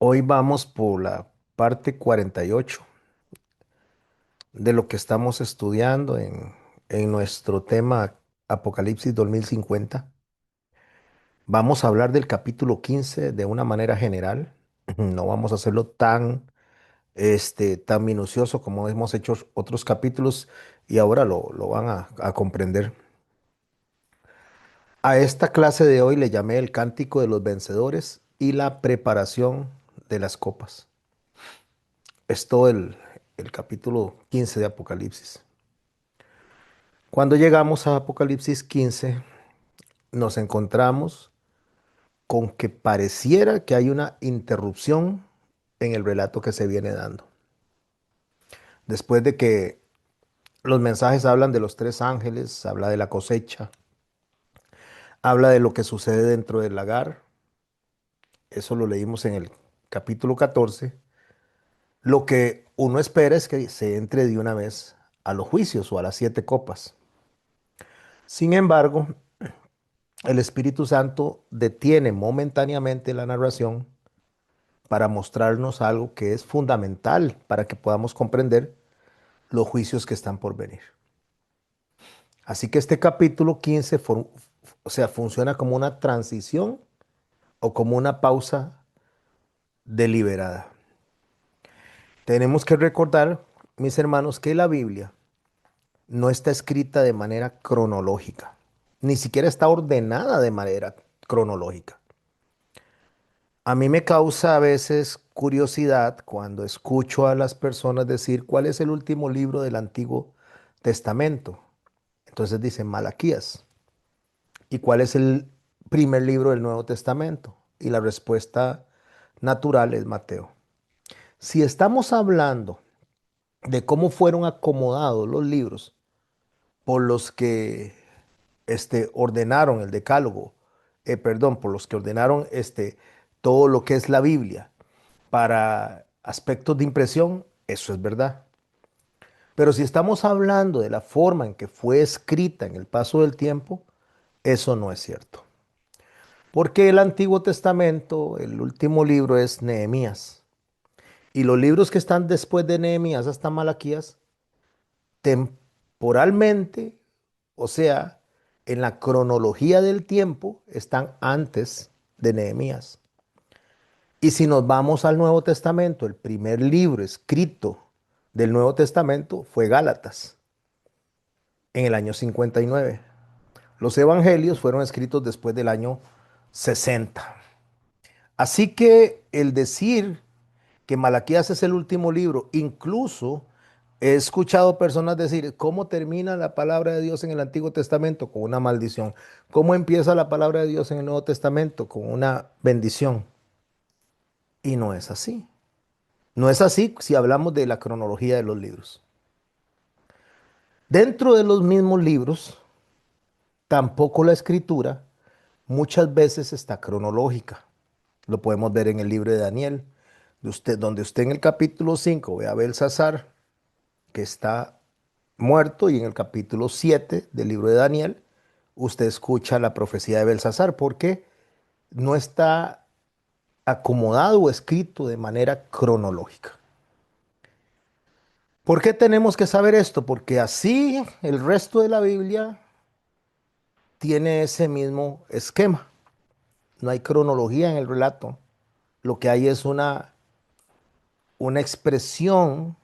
Hoy vamos por la parte 48 de lo que estamos estudiando en nuestro tema Apocalipsis 2050. Vamos a hablar del capítulo 15 de una manera general. No vamos a hacerlo tan minucioso como hemos hecho otros capítulos y ahora lo van a comprender. A esta clase de hoy le llamé el Cántico de los Vencedores y la preparación de las copas. Es todo el capítulo 15 de Apocalipsis. Cuando llegamos a Apocalipsis 15, nos encontramos con que pareciera que hay una interrupción en el relato que se viene dando. Después de que los mensajes hablan de los tres ángeles, habla de la cosecha, habla de lo que sucede dentro del lagar, eso lo leímos en el capítulo 14. Lo que uno espera es que se entre de una vez a los juicios o a las siete copas. Sin embargo, el Espíritu Santo detiene momentáneamente la narración para mostrarnos algo que es fundamental para que podamos comprender los juicios que están por venir. Así que este capítulo 15 funciona como una transición o como una pausa deliberada. Tenemos que recordar, mis hermanos, que la Biblia no está escrita de manera cronológica, ni siquiera está ordenada de manera cronológica. A mí me causa a veces curiosidad cuando escucho a las personas decir cuál es el último libro del Antiguo Testamento. Entonces dicen Malaquías. ¿Y cuál es el primer libro del Nuevo Testamento? Y la respuesta natural es Mateo. Si estamos hablando de cómo fueron acomodados los libros por los que ordenaron el decálogo, perdón, por los que ordenaron todo lo que es la Biblia, para aspectos de impresión, eso es verdad. Pero si estamos hablando de la forma en que fue escrita en el paso del tiempo, eso no es cierto. Porque el Antiguo Testamento, el último libro es Nehemías. Y los libros que están después de Nehemías hasta Malaquías, temporalmente, o sea, en la cronología del tiempo, están antes de Nehemías. Y si nos vamos al Nuevo Testamento, el primer libro escrito del Nuevo Testamento fue Gálatas, en el año 59. Los evangelios fueron escritos después del año 60. Así que el decir que Malaquías es el último libro, incluso he escuchado personas decir, ¿cómo termina la palabra de Dios en el Antiguo Testamento? Con una maldición. ¿Cómo empieza la palabra de Dios en el Nuevo Testamento? Con una bendición. Y no es así. No es así si hablamos de la cronología de los libros. Dentro de los mismos libros, tampoco la escritura muchas veces está cronológica. Lo podemos ver en el libro de Daniel, donde usted en el capítulo 5 ve a Belsasar, que está muerto, y en el capítulo 7 del libro de Daniel, usted escucha la profecía de Belsasar, porque no está acomodado o escrito de manera cronológica. ¿Por qué tenemos que saber esto? Porque así el resto de la Biblia tiene ese mismo esquema. No hay cronología en el relato. Lo que hay es una expresión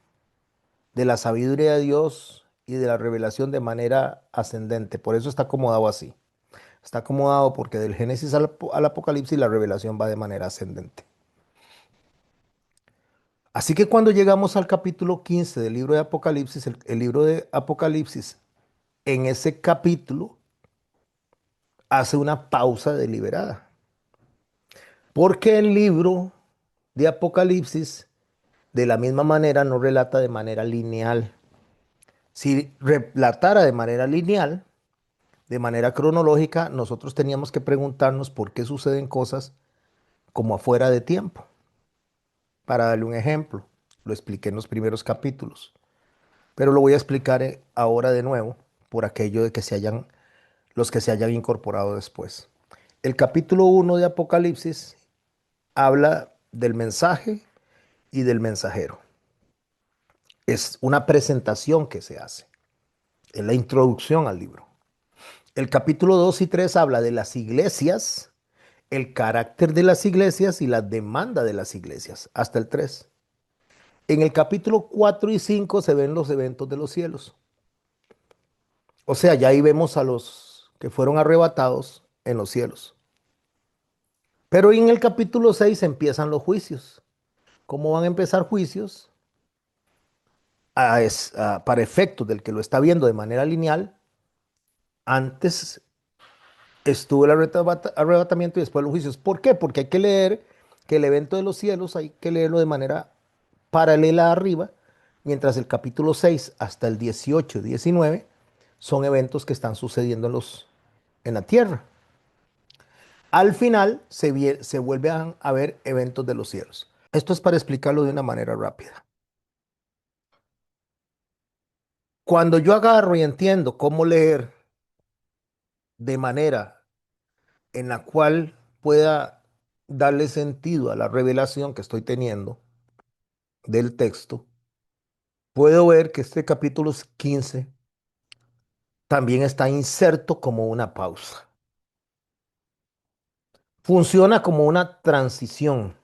de la sabiduría de Dios y de la revelación de manera ascendente. Por eso está acomodado así. Está acomodado porque del Génesis al Apocalipsis la revelación va de manera ascendente. Así que cuando llegamos al capítulo 15 del libro de Apocalipsis, el libro de Apocalipsis, en ese capítulo hace una pausa deliberada. Porque el libro de Apocalipsis de la misma manera no relata de manera lineal. Si relatara de manera lineal, de manera cronológica, nosotros teníamos que preguntarnos por qué suceden cosas como afuera de tiempo. Para darle un ejemplo, lo expliqué en los primeros capítulos, pero lo voy a explicar ahora de nuevo por aquello de que los que se hayan incorporado después. El capítulo 1 de Apocalipsis habla del mensaje y del mensajero. Es una presentación que se hace, es la introducción al libro. El capítulo 2 y 3 habla de las iglesias, el carácter de las iglesias y la demanda de las iglesias, hasta el 3. En el capítulo 4 y 5 se ven los eventos de los cielos. O sea, ya ahí vemos a los que fueron arrebatados en los cielos. Pero en el capítulo 6 empiezan los juicios. ¿Cómo van a empezar juicios? Para efectos del que lo está viendo de manera lineal, antes estuvo el arrebatamiento y después los juicios. ¿Por qué? Porque hay que leer que el evento de los cielos hay que leerlo de manera paralela arriba, mientras el capítulo 6 hasta el 18 y 19 son eventos que están sucediendo en la tierra. Al final se vuelven a ver eventos de los cielos. Esto es para explicarlo de una manera rápida. Cuando yo agarro y entiendo cómo leer de manera en la cual pueda darle sentido a la revelación que estoy teniendo del texto, puedo ver que este capítulo 15 también está inserto como una pausa. Funciona como una transición.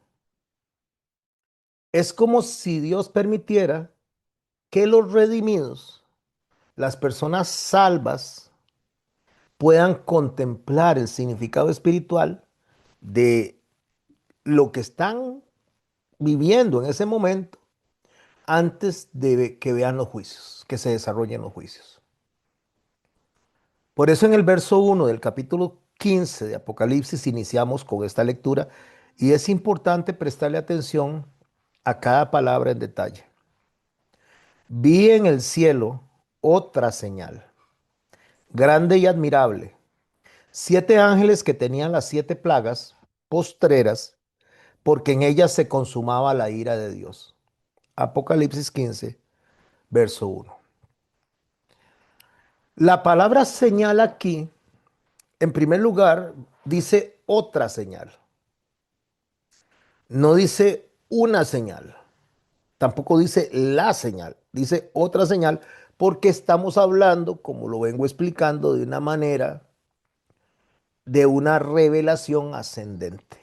Es como si Dios permitiera que los redimidos, las personas salvas, puedan contemplar el significado espiritual de lo que están viviendo en ese momento antes de que vean los juicios, que se desarrollen los juicios. Por eso en el verso 1 del capítulo 15 de Apocalipsis iniciamos con esta lectura y es importante prestarle atención a cada palabra en detalle. Vi en el cielo otra señal, grande y admirable, 7 ángeles que tenían las 7 plagas postreras, porque en ellas se consumaba la ira de Dios. Apocalipsis 15, verso 1. La palabra señal aquí, en primer lugar, dice otra señal. No dice una señal, tampoco dice la señal, dice otra señal, porque estamos hablando, como lo vengo explicando, de una manera de una revelación ascendente.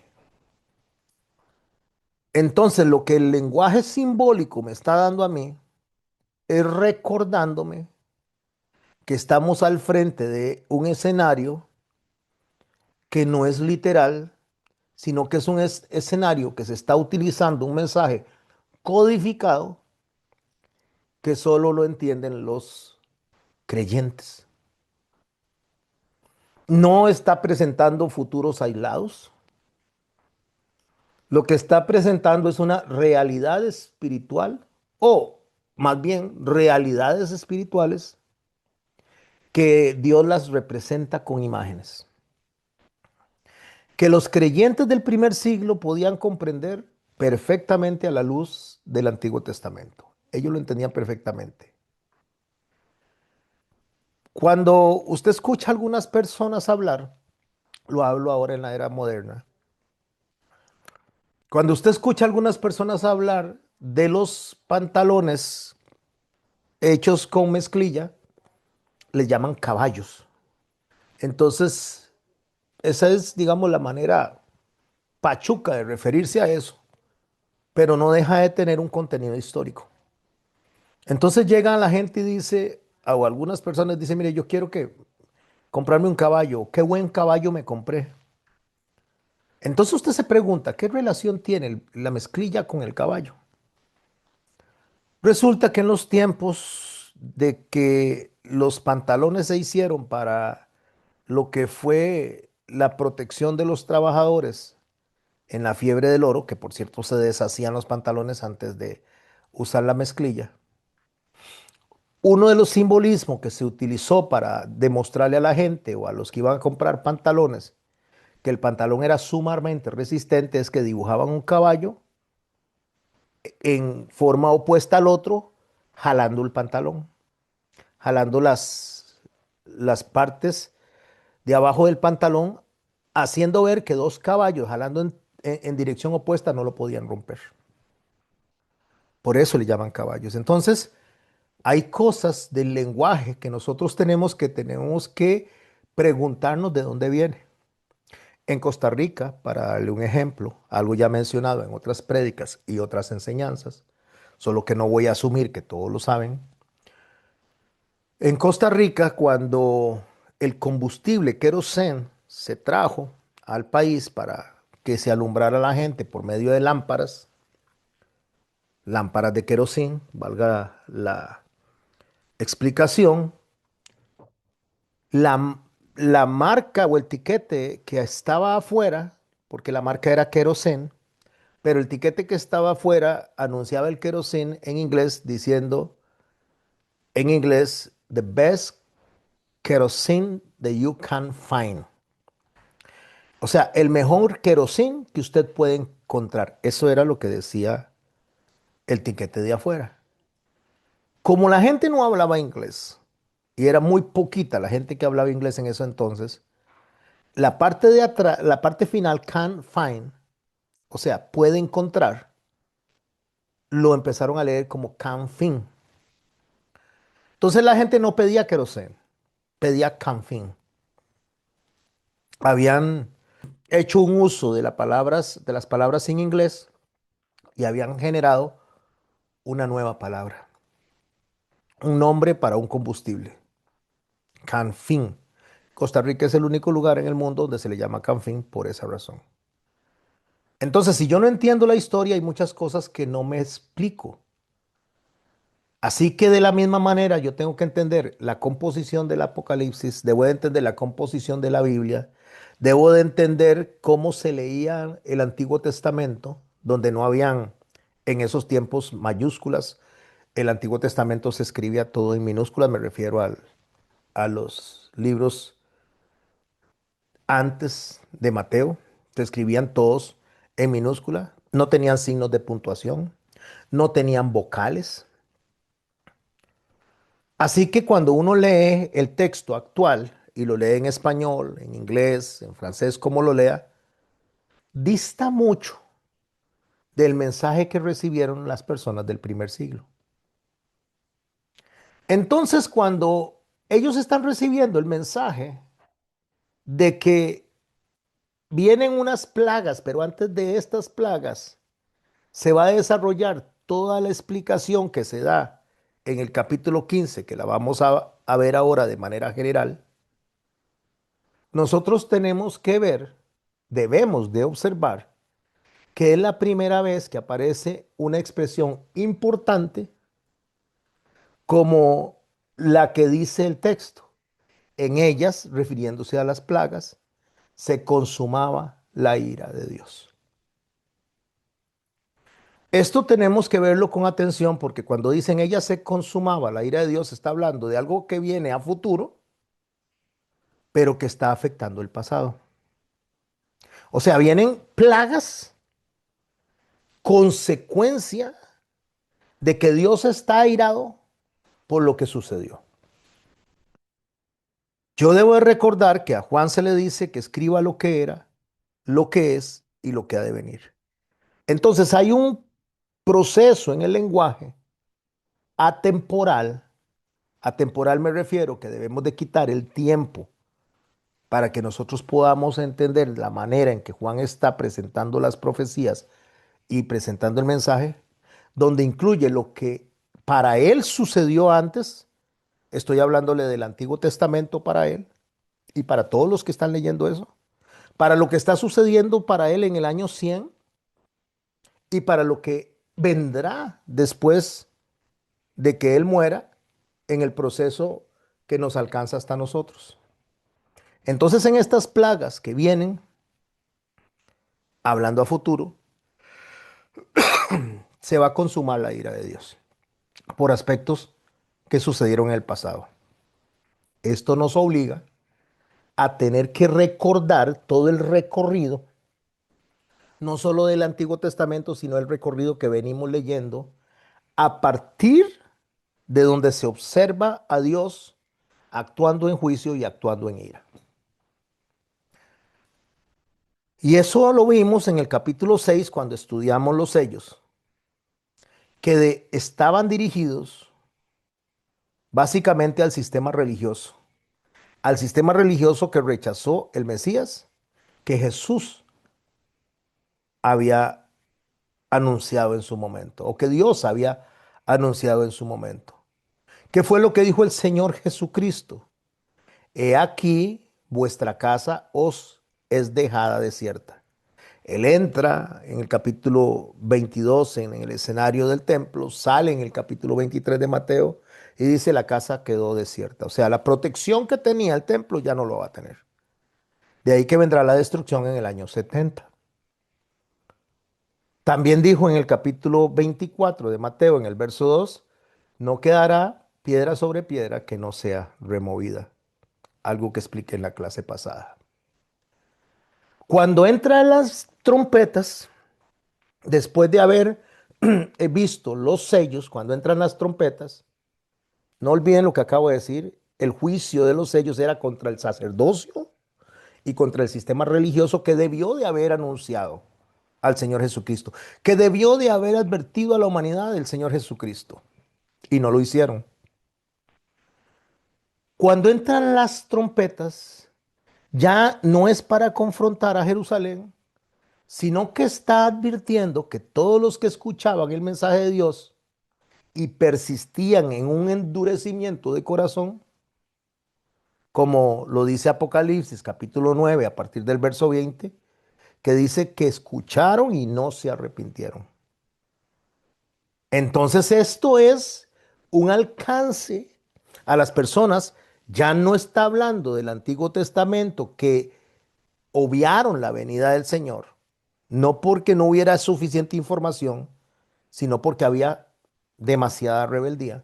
Entonces, lo que el lenguaje simbólico me está dando a mí es recordándome que estamos al frente de un escenario que no es literal, sino que es un escenario que se está utilizando un mensaje codificado que solo lo entienden los creyentes. No está presentando futuros aislados. Lo que está presentando es una realidad espiritual o más bien realidades espirituales que Dios las representa con imágenes. Que los creyentes del primer siglo podían comprender perfectamente a la luz del Antiguo Testamento. Ellos lo entendían perfectamente. Cuando usted escucha a algunas personas hablar, lo hablo ahora en la era moderna, cuando usted escucha a algunas personas hablar de los pantalones hechos con mezclilla, les llaman caballos. Entonces, esa es, digamos, la manera pachuca de referirse a eso, pero no deja de tener un contenido histórico. Entonces llega la gente y dice, o algunas personas dicen, mire, yo quiero que comprarme un caballo, qué buen caballo me compré. Entonces usted se pregunta, ¿qué relación tiene la mezclilla con el caballo? Resulta que en los tiempos de que los pantalones se hicieron para lo que fue la protección de los trabajadores en la fiebre del oro, que por cierto se deshacían los pantalones antes de usar la mezclilla, uno de los simbolismos que se utilizó para demostrarle a la gente o a los que iban a comprar pantalones que el pantalón era sumamente resistente es que dibujaban un caballo en forma opuesta al otro, jalando el pantalón, jalando las partes de abajo del pantalón, haciendo ver que dos caballos jalando en dirección opuesta no lo podían romper. Por eso le llaman caballos. Entonces, hay cosas del lenguaje que nosotros tenemos que preguntarnos de dónde viene. En Costa Rica, para darle un ejemplo, algo ya mencionado en otras prédicas y otras enseñanzas, solo que no voy a asumir que todos lo saben. En Costa Rica, cuando el combustible querosén se trajo al país para que se alumbrara a la gente por medio de lámparas, lámparas de querosén, valga la explicación, la, la marca o el tiquete que estaba afuera, porque la marca era querosén, pero el tiquete que estaba afuera anunciaba el querosén en inglés diciendo, en inglés, the best kerosene that you can find. O sea, el mejor querosén que usted puede encontrar. Eso era lo que decía el tiquete de afuera. Como la gente no hablaba inglés, y era muy poquita la gente que hablaba inglés en eso entonces, la parte de atrás, la parte final, can find, o sea, puede encontrar, lo empezaron a leer como can find. Entonces la gente no pedía querosén, pedía can find. Habían hecho un uso de las palabras en inglés y habían generado una nueva palabra, un nombre para un combustible, Canfin. Costa Rica es el único lugar en el mundo donde se le llama Canfin por esa razón. Entonces, si yo no entiendo la historia, hay muchas cosas que no me explico. Así que de la misma manera yo tengo que entender la composición del Apocalipsis, debo de entender la composición de la Biblia, debo de entender cómo se leía el Antiguo Testamento, donde no habían en esos tiempos mayúsculas. El Antiguo Testamento se escribía todo en minúsculas, me refiero a los libros antes de Mateo, se escribían todos en minúscula, no tenían signos de puntuación, no tenían vocales. Así que cuando uno lee el texto actual y lo lee en español, en inglés, en francés, como lo lea, dista mucho del mensaje que recibieron las personas del primer siglo. Entonces, cuando ellos están recibiendo el mensaje de que vienen unas plagas, pero antes de estas plagas se va a desarrollar toda la explicación que se da en el capítulo 15, que la vamos a ver ahora de manera general. Nosotros tenemos que ver, debemos de observar, que es la primera vez que aparece una expresión importante como la que dice el texto. En ellas, refiriéndose a las plagas, se consumaba la ira de Dios. Esto tenemos que verlo con atención porque cuando dicen ella se consumaba la ira de Dios, está hablando de algo que viene a futuro, pero que está afectando el pasado. O sea, vienen plagas, consecuencia de que Dios está airado por lo que sucedió. Yo debo de recordar que a Juan se le dice que escriba lo que era, lo que es y lo que ha de venir. Entonces hay un proceso en el lenguaje atemporal. Atemporal me refiero que debemos de quitar el tiempo para que nosotros podamos entender la manera en que Juan está presentando las profecías y presentando el mensaje, donde incluye lo que para él sucedió antes. Estoy hablándole del Antiguo Testamento para él y para todos los que están leyendo eso, para lo que está sucediendo para él en el año 100 y para lo que vendrá después de que él muera en el proceso que nos alcanza hasta nosotros. Entonces, en estas plagas que vienen, hablando a futuro, se va a consumar la ira de Dios por aspectos que sucedieron en el pasado. Esto nos obliga a tener que recordar todo el recorrido, no solo del Antiguo Testamento, sino el recorrido que venimos leyendo a partir de donde se observa a Dios actuando en juicio y actuando en ira. Y eso lo vimos en el capítulo 6 cuando estudiamos los sellos, que estaban dirigidos básicamente al sistema religioso que rechazó el Mesías que Jesús había anunciado en su momento, o que Dios había anunciado en su momento. ¿Qué fue lo que dijo el Señor Jesucristo? He aquí, vuestra casa os es dejada desierta. Él entra en el capítulo 22 en el escenario del templo, sale en el capítulo 23 de Mateo y dice la casa quedó desierta. O sea, la protección que tenía el templo ya no lo va a tener. De ahí que vendrá la destrucción en el año 70. También dijo en el capítulo 24 de Mateo, en el verso 2, no quedará piedra sobre piedra que no sea removida. Algo que expliqué en la clase pasada. Cuando entran las trompetas, después de haber visto los sellos, cuando entran las trompetas, no olviden lo que acabo de decir, el juicio de los sellos era contra el sacerdocio y contra el sistema religioso que debió de haber anunciado al Señor Jesucristo, que debió de haber advertido a la humanidad del Señor Jesucristo, y no lo hicieron. Cuando entran las trompetas, ya no es para confrontar a Jerusalén, sino que está advirtiendo que todos los que escuchaban el mensaje de Dios y persistían en un endurecimiento de corazón, como lo dice Apocalipsis capítulo 9 a partir del verso 20, que dice que escucharon y no se arrepintieron. Entonces esto es un alcance a las personas. Ya no está hablando del Antiguo Testamento que obviaron la venida del Señor, no porque no hubiera suficiente información, sino porque había demasiada rebeldía.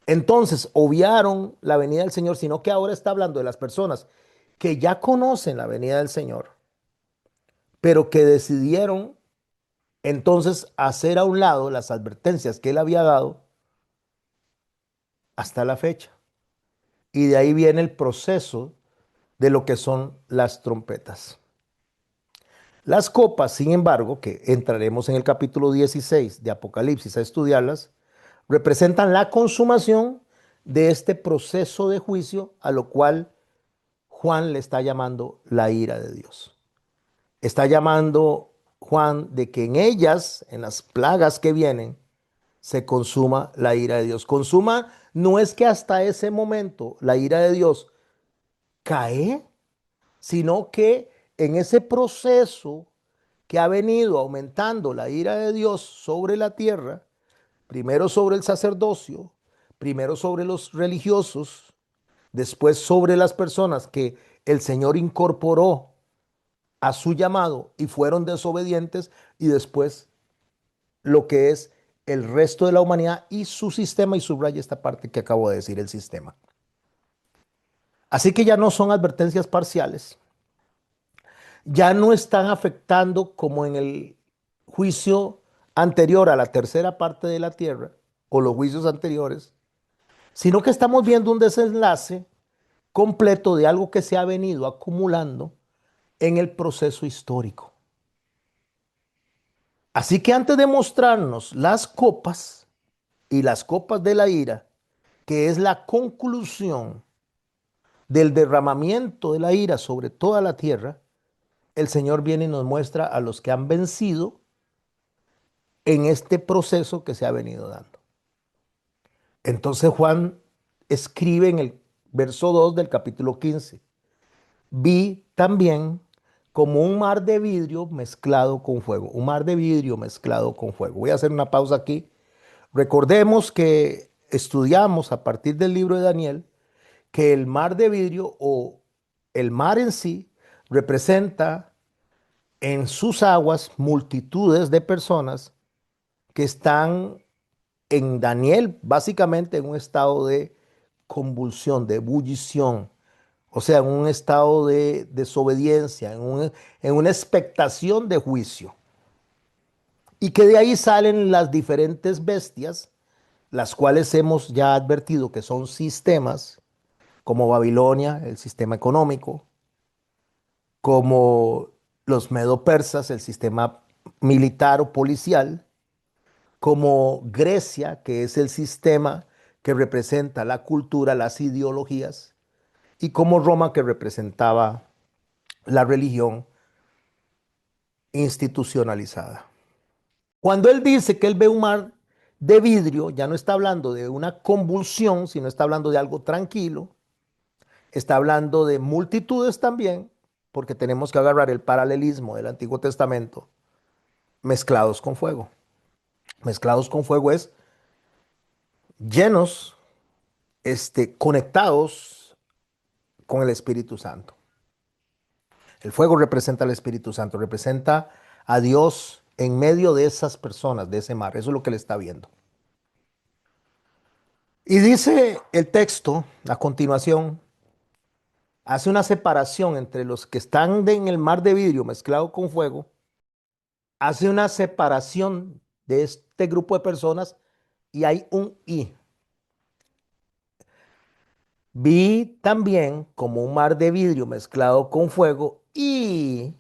Entonces, obviaron la venida del Señor, sino que ahora está hablando de las personas que ya conocen la venida del Señor, pero que decidieron entonces hacer a un lado las advertencias que él había dado hasta la fecha. Y de ahí viene el proceso de lo que son las trompetas. Las copas, sin embargo, que entraremos en el capítulo 16 de Apocalipsis a estudiarlas, representan la consumación de este proceso de juicio a lo cual Juan le está llamando la ira de Dios. Está llamando Juan de que en ellas, en las plagas que vienen, se consuma la ira de Dios. Consuma no es que hasta ese momento la ira de Dios cae, sino que en ese proceso que ha venido aumentando la ira de Dios sobre la tierra, primero sobre el sacerdocio, primero sobre los religiosos, después sobre las personas que el Señor incorporó a su llamado y fueron desobedientes, y después lo que es el resto de la humanidad y su sistema, y subraya esta parte que acabo de decir, el sistema. Así que ya no son advertencias parciales, ya no están afectando como en el juicio anterior a la tercera parte de la tierra o los juicios anteriores, sino que estamos viendo un desenlace completo de algo que se ha venido acumulando en el proceso histórico. Así que antes de mostrarnos las copas y las copas de la ira, que es la conclusión del derramamiento de la ira sobre toda la tierra, el Señor viene y nos muestra a los que han vencido en este proceso que se ha venido dando. Entonces Juan escribe en el verso 2 del capítulo 15, vi también como un mar de vidrio mezclado con fuego, un mar de vidrio mezclado con fuego. Voy a hacer una pausa aquí. Recordemos que estudiamos a partir del libro de Daniel que el mar de vidrio o el mar en sí representa en sus aguas multitudes de personas que están en Daniel básicamente en un estado de convulsión, de ebullición, o sea, en un estado de desobediencia, en una expectación de juicio. Y que de ahí salen las diferentes bestias, las cuales hemos ya advertido que son sistemas, como Babilonia, el sistema económico, como los medo-persas, el sistema militar o policial, como Grecia, que es el sistema que representa la cultura, las ideologías, y como Roma, que representaba la religión institucionalizada. Cuando él dice que él ve un mar de vidrio, ya no está hablando de una convulsión, sino está hablando de algo tranquilo, está hablando de multitudes también, porque tenemos que agarrar el paralelismo del Antiguo Testamento mezclados con fuego. Mezclados con fuego es llenos, conectados con el Espíritu Santo. El fuego representa al Espíritu Santo, representa a Dios en medio de esas personas, de ese mar. Eso es lo que él está viendo. Y dice el texto, a continuación, hace una separación entre los que están en el mar de vidrio mezclado con fuego, hace una separación de este grupo de personas y hay un y. Vi también como un mar de vidrio mezclado con fuego y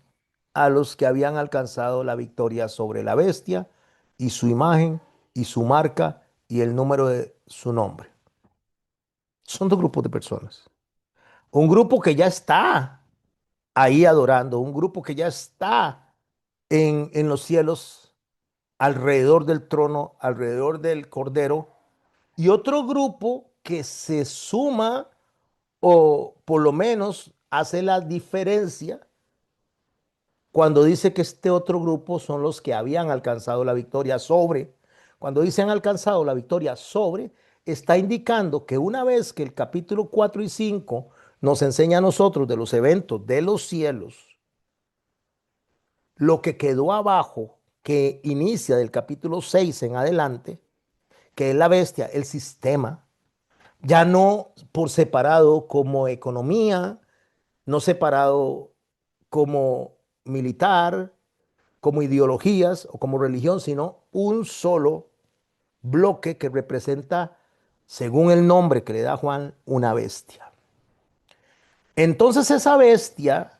a los que habían alcanzado la victoria sobre la bestia y su imagen y su marca y el número de su nombre. Son dos grupos de personas. Un grupo que ya está ahí adorando, un grupo que ya está en los cielos, alrededor del trono, alrededor del cordero, y otro grupo que se suma o por lo menos hace la diferencia cuando dice que este otro grupo son los que habían alcanzado la victoria sobre. Cuando dice han alcanzado la victoria sobre, está indicando que una vez que el capítulo 4 y 5 nos enseña a nosotros de los eventos de los cielos, lo que quedó abajo, que inicia del capítulo 6 en adelante, que es la bestia, el sistema, ya no por separado como economía, no separado como militar, como ideologías o como religión, sino un solo bloque que representa, según el nombre que le da Juan, una bestia. Entonces esa bestia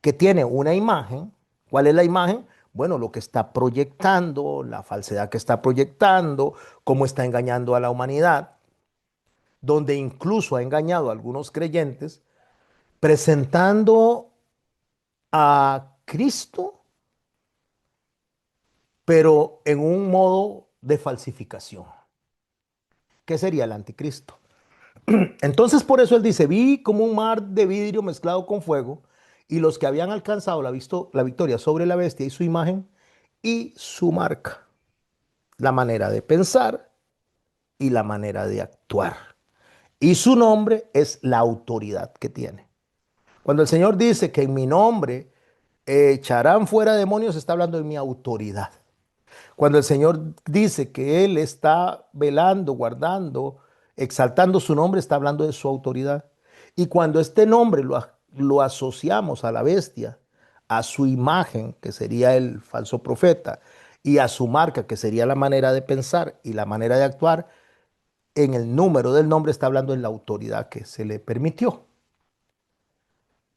que tiene una imagen, ¿cuál es la imagen? Bueno, lo que está proyectando, la falsedad que está proyectando, cómo está engañando a la humanidad, donde incluso ha engañado a algunos creyentes, presentando a Cristo, pero en un modo de falsificación. ¿Qué sería el anticristo? Entonces por eso él dice, vi como un mar de vidrio mezclado con fuego y los que habían alcanzado la victoria sobre la bestia y su imagen y su marca, la manera de pensar y la manera de actuar. Y su nombre es la autoridad que tiene. Cuando el Señor dice que en mi nombre echarán fuera demonios, está hablando de mi autoridad. Cuando el Señor dice que Él está velando, guardando, exaltando su nombre, está hablando de su autoridad. Y cuando este nombre lo asociamos a la bestia, a su imagen, que sería el falso profeta, y a su marca, que sería la manera de pensar y la manera de actuar, en el número del nombre está hablando en la autoridad que se le permitió.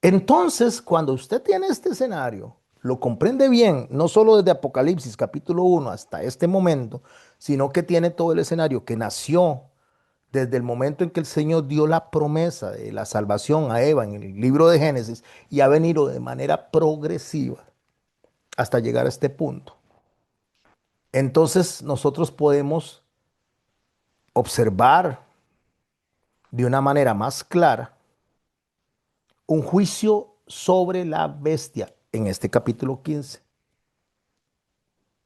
Entonces, cuando usted tiene este escenario, lo comprende bien, no solo desde Apocalipsis capítulo 1 hasta este momento, sino que tiene todo el escenario que nació desde el momento en que el Señor dio la promesa de la salvación a Eva en el libro de Génesis y ha venido de manera progresiva hasta llegar a este punto. Entonces nosotros podemos observar de una manera más clara un juicio sobre la bestia en este capítulo 15.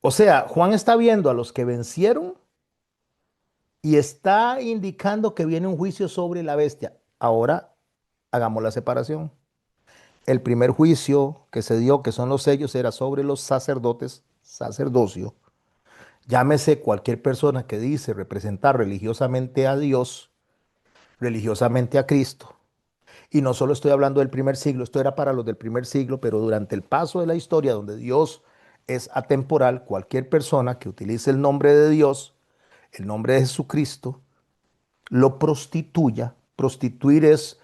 O sea, Juan está viendo a los que vencieron y está indicando que viene un juicio sobre la bestia. Ahora hagamos la separación. El primer juicio que se dio, que son los sellos, era sobre los sacerdotes, sacerdocio. Llámese cualquier persona que dice representar religiosamente a Dios, religiosamente a Cristo. Y no solo estoy hablando del primer siglo, esto era para los del primer siglo, pero durante el paso de la historia donde Dios es atemporal, cualquier persona que utilice el nombre de Dios, el nombre de Jesucristo, lo prostituya. Prostituir es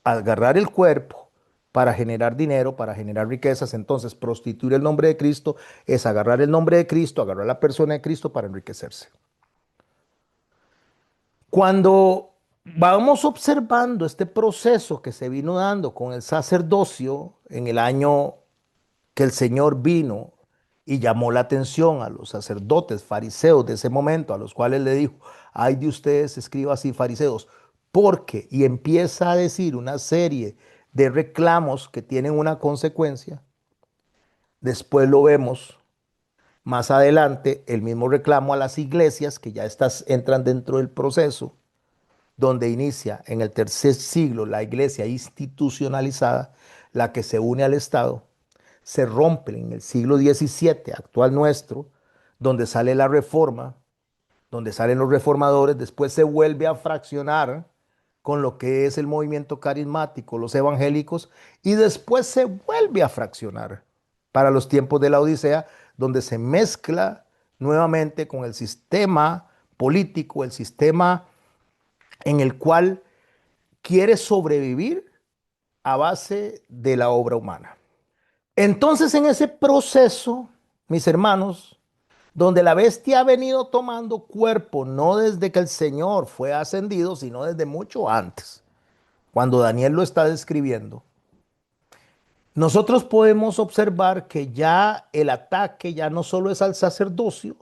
agarrar el cuerpo para generar dinero, para generar riquezas. Entonces, prostituir el nombre de Cristo es agarrar el nombre de Cristo, agarrar la persona de Cristo para enriquecerse. Cuando vamos observando este proceso que se vino dando con el sacerdocio en el año que el Señor vino y llamó la atención a los sacerdotes fariseos de ese momento, a los cuales le dijo, ay de ustedes, escribas y fariseos, porque, y empieza a decir una serie de reclamos que tienen una consecuencia. Después lo vemos más adelante, el mismo reclamo a las iglesias, que ya estas entran dentro del proceso, donde inicia en el tercer siglo la iglesia institucionalizada, la que se une al Estado, se rompe en el siglo XVII, actual nuestro, donde sale la reforma, donde salen los reformadores, después se vuelve a fraccionar con lo que es el movimiento carismático, los evangélicos, y después se vuelve a fraccionar para los tiempos de la Odisea, donde se mezcla nuevamente con el sistema político, el sistema en el cual quiere sobrevivir a base de la obra humana. Entonces, en ese proceso, mis hermanos, donde la bestia ha venido tomando cuerpo, no desde que el Señor fue ascendido, sino desde mucho antes, cuando Daniel lo está describiendo, nosotros podemos observar que ya el ataque ya no solo es al sacerdocio,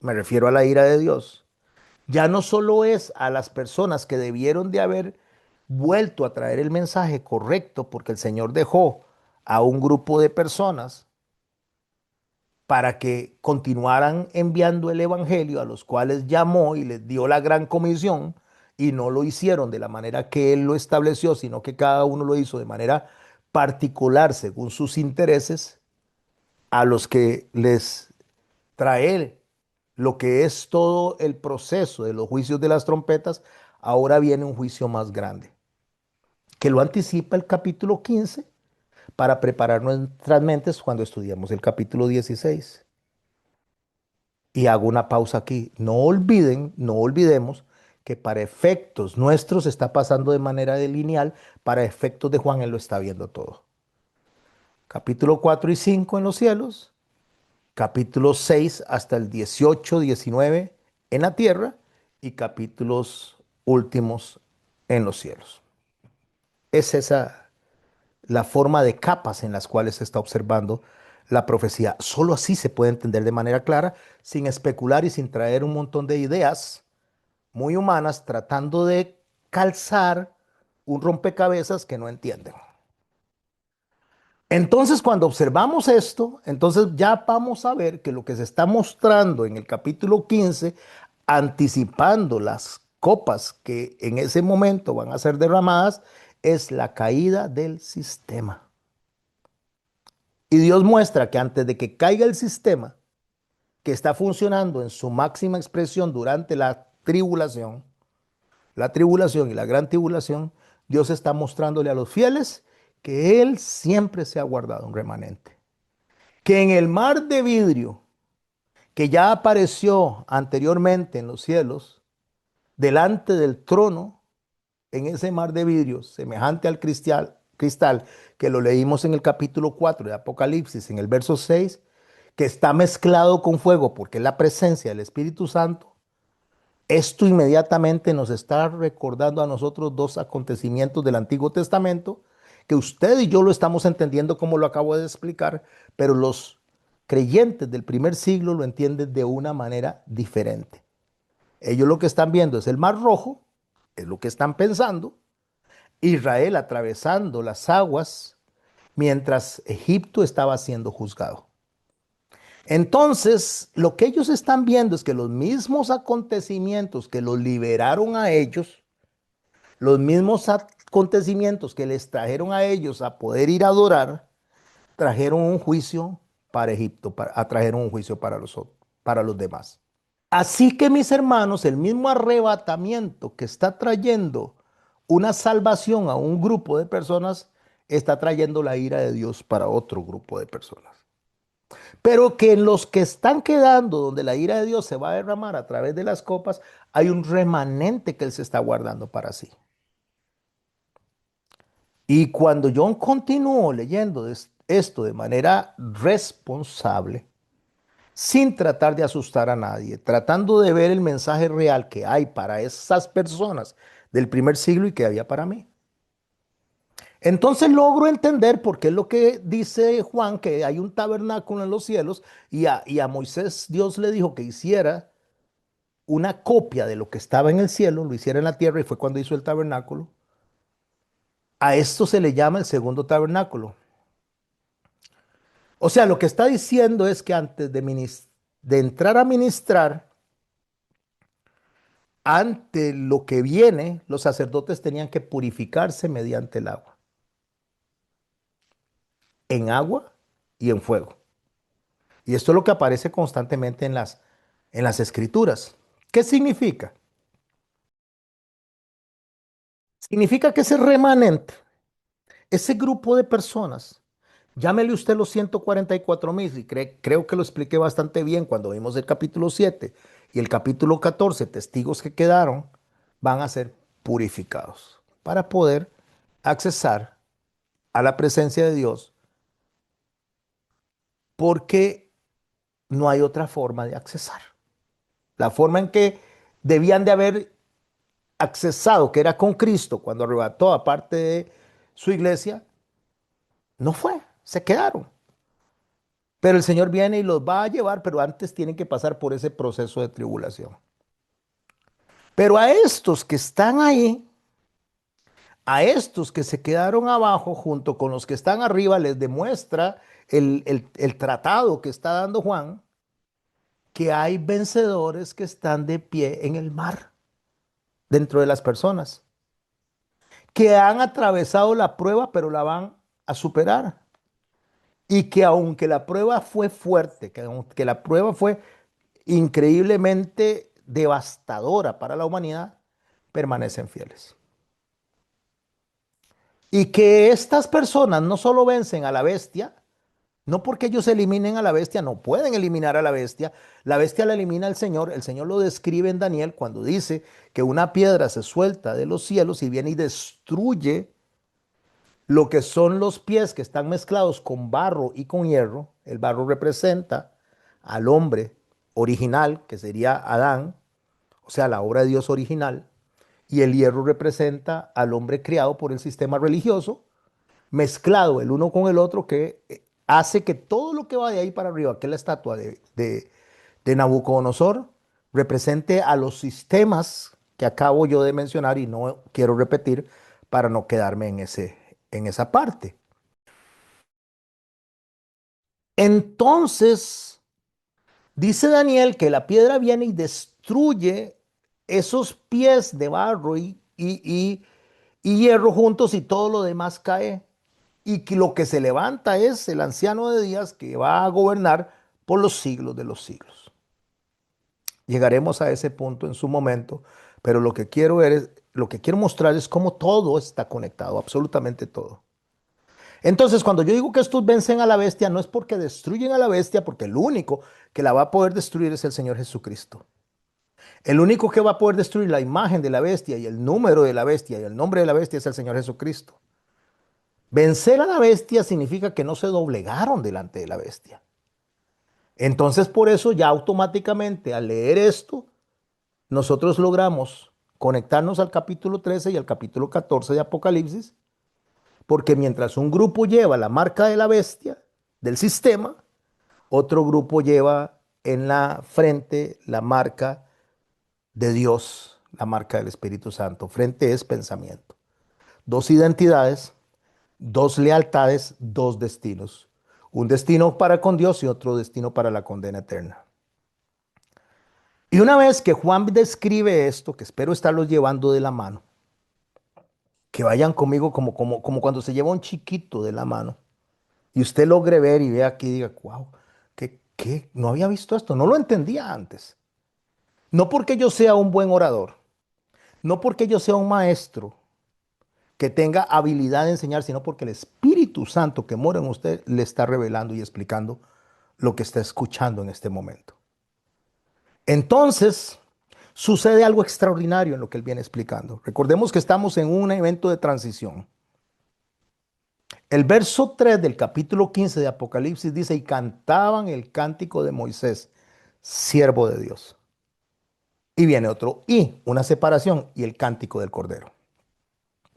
me refiero a la ira de Dios, ya no solo es a las personas que debieron de haber vuelto a traer el mensaje correcto, porque el Señor dejó a un grupo de personas para que continuaran enviando el evangelio, a los cuales llamó y les dio la gran comisión, y no lo hicieron de la manera que él lo estableció, sino que cada uno lo hizo de manera particular según sus intereses, a los que les trae lo que es todo el proceso de los juicios de las trompetas. Ahora viene un juicio más grande, que lo anticipa el capítulo 15 para preparar nuestras mentes cuando estudiamos el capítulo 16. Y hago una pausa aquí. No olviden, no olvidemos que para efectos nuestros está pasando de manera lineal, para efectos de Juan él lo está viendo todo. Capítulo 4 y 5 en los cielos, capítulo 6 hasta el 18, 19 en la tierra y capítulos últimos en los cielos. Es esa la forma de capas en las cuales se está observando la profecía. Solo así se puede entender de manera clara, sin especular y sin traer un montón de ideas muy humanas tratando de calzar un rompecabezas que no entienden. Entonces, cuando observamos esto, entonces ya vamos a ver que lo que se está mostrando en el capítulo 15, anticipando las copas que en ese momento van a ser derramadas, es la caída del sistema. Y Dios muestra que antes de que caiga el sistema, que está funcionando en su máxima expresión durante la tribulación y la gran tribulación, Dios está mostrándole a los fieles que Él siempre se ha guardado un remanente. Que en el mar de vidrio, que ya apareció anteriormente en los cielos, delante del trono, en ese mar de vidrio, semejante al cristal que lo leímos en el capítulo 4 de Apocalipsis, en el verso 6, que está mezclado con fuego porque es la presencia del Espíritu Santo. Esto inmediatamente nos está recordando a nosotros dos acontecimientos del Antiguo Testamento que usted y yo lo estamos entendiendo como lo acabo de explicar, pero los creyentes del primer siglo lo entienden de una manera diferente. Ellos lo que están viendo es el Mar Rojo, es lo que están pensando, Israel atravesando las aguas mientras Egipto estaba siendo juzgado. Entonces, lo que ellos están viendo es que los mismos acontecimientos que los liberaron a ellos, los mismos acontecimientos que les trajeron a ellos a poder ir a adorar, trajeron un juicio para Egipto, trajeron un juicio para los demás. Así que mis hermanos, el mismo arrebatamiento que está trayendo una salvación a un grupo de personas, está trayendo la ira de Dios para otro grupo de personas. Pero que en los que están quedando, donde la ira de Dios se va a derramar a través de las copas, hay un remanente que Él se está guardando para sí. Y cuando yo continúo leyendo esto de manera responsable, sin tratar de asustar a nadie, tratando de ver el mensaje real que hay para esas personas del primer siglo y que había para mí. Entonces logro entender por qué es lo que dice Juan, que hay un tabernáculo en los cielos y a Moisés Dios le dijo que hiciera una copia de lo que estaba en el cielo, lo hiciera en la tierra y fue cuando hizo el tabernáculo. A esto se le llama el segundo tabernáculo. O sea, lo que está diciendo es que antes de entrar a ministrar, ante lo que viene, los sacerdotes tenían que purificarse mediante el agua, en agua y en fuego. Y esto es lo que aparece constantemente en las escrituras. ¿Qué significa? Significa que ese remanente, ese grupo de personas, llámele usted los 144,000, y creo que lo expliqué bastante bien cuando vimos el capítulo 7 y el capítulo 14, testigos que quedaron, van a ser purificados para poder accesar a la presencia de Dios, porque no hay otra forma de accesar. La forma en que debían de haber accesado, que era con Cristo, cuando arrebató a parte de su iglesia, no fue, se quedaron. Pero el Señor viene y los va a llevar, pero antes tienen que pasar por ese proceso de tribulación. Pero a estos que están ahí, a estos que se quedaron abajo junto con los que están arriba, les demuestra el tratado que está dando Juan, que hay vencedores que están de pie en el mar, dentro de las personas, que han atravesado la prueba, pero la van a superar. Y que aunque la prueba fue fuerte, que aunque la prueba fue increíblemente devastadora para la humanidad, permanecen fieles. Y que estas personas no solo vencen a la bestia, no porque ellos eliminen a la bestia, no pueden eliminar a la bestia la elimina el Señor lo describe en Daniel cuando dice que una piedra se suelta de los cielos y viene y destruye lo que son los pies que están mezclados con barro y con hierro. El barro representa al hombre original, que sería Adán, o sea, la obra de Dios original, y el hierro representa al hombre creado por el sistema religioso, mezclado el uno con el otro, que hace que todo lo que va de ahí para arriba, que es la estatua de Nabucodonosor, represente a los sistemas que acabo yo de mencionar y no quiero repetir para no quedarme en esa parte. Entonces, dice Daniel que la piedra viene y destruye esos pies de barro y hierro juntos y todo lo demás cae. Y que lo que se levanta es el anciano de días que va a gobernar por los siglos de los siglos. Llegaremos a ese punto en su momento, pero lo que quiero mostrar es cómo todo está conectado, absolutamente todo. Entonces, cuando yo digo que estos vencen a la bestia, no es porque destruyen a la bestia, porque el único que la va a poder destruir es el Señor Jesucristo. El único que va a poder destruir la imagen de la bestia y el número de la bestia y el nombre de la bestia es el Señor Jesucristo. Vencer a la bestia significa que no se doblegaron delante de la bestia. Entonces, por eso ya automáticamente al leer esto, nosotros logramos conectarnos al capítulo 13 y al capítulo 14 de Apocalipsis, porque mientras un grupo lleva la marca de la bestia del sistema, otro grupo lleva en la frente la marca de Dios, la marca del Espíritu Santo. Frente es pensamiento. Dos identidades, dos lealtades, dos destinos. Un destino para con Dios y otro destino para la condena eterna. Y una vez que Juan describe esto, que espero estarlos llevando de la mano, que vayan conmigo como cuando se lleva un chiquito de la mano y usted logre ver y vea aquí y diga, wow, ¿qué? No había visto esto, no lo entendía antes. No porque yo sea un buen orador, no porque yo sea un maestro que tenga habilidad de enseñar, sino porque el Espíritu Santo que mora en usted le está revelando y explicando lo que está escuchando en este momento. Entonces, sucede algo extraordinario en lo que él viene explicando. Recordemos que estamos en un evento de transición. El verso 3 del capítulo 15 de Apocalipsis dice, y cantaban el cántico de Moisés, siervo de Dios. Y viene otro, y una separación, y el cántico del Cordero.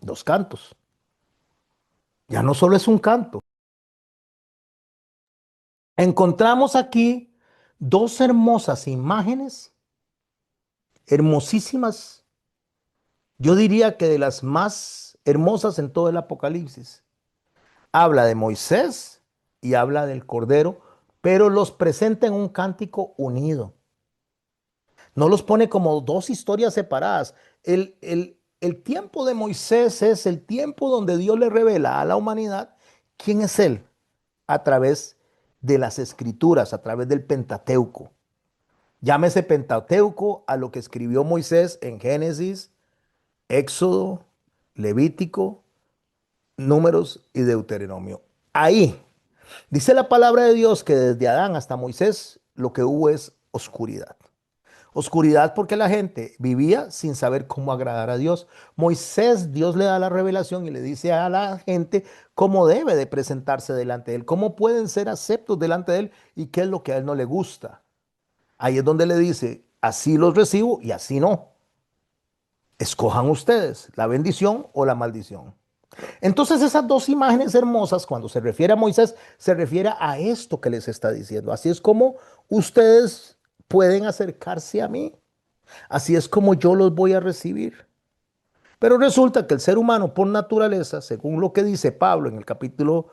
Dos cantos. Ya no solo es un canto. Encontramos aquí dos hermosas imágenes, hermosísimas, yo diría que de las más hermosas en todo el Apocalipsis. Habla de Moisés y habla del Cordero, pero los presenta en un cántico unido. No los pone como dos historias separadas. El tiempo de Moisés es el tiempo donde Dios le revela a la humanidad quién es Él a través de las escrituras, a través del Pentateuco. Llámese Pentateuco a lo que escribió Moisés en Génesis, Éxodo, Levítico, Números y Deuteronomio. Ahí dice la palabra de Dios que desde Adán hasta Moisés lo que hubo es oscuridad. Oscuridad porque la gente vivía sin saber cómo agradar a Dios. Moisés, Dios le da la revelación y le dice a la gente cómo debe de presentarse delante de él, cómo pueden ser aceptos delante de él y qué es lo que a él no le gusta. Ahí es donde le dice, así los recibo y así no. Escojan ustedes la bendición o la maldición. Entonces esas dos imágenes hermosas, cuando se refiere a Moisés, se refiere a esto que les está diciendo. Así es como ustedes pueden acercarse a mí. Así es como yo los voy a recibir. Pero resulta que el ser humano por naturaleza, según lo que dice Pablo en el capítulo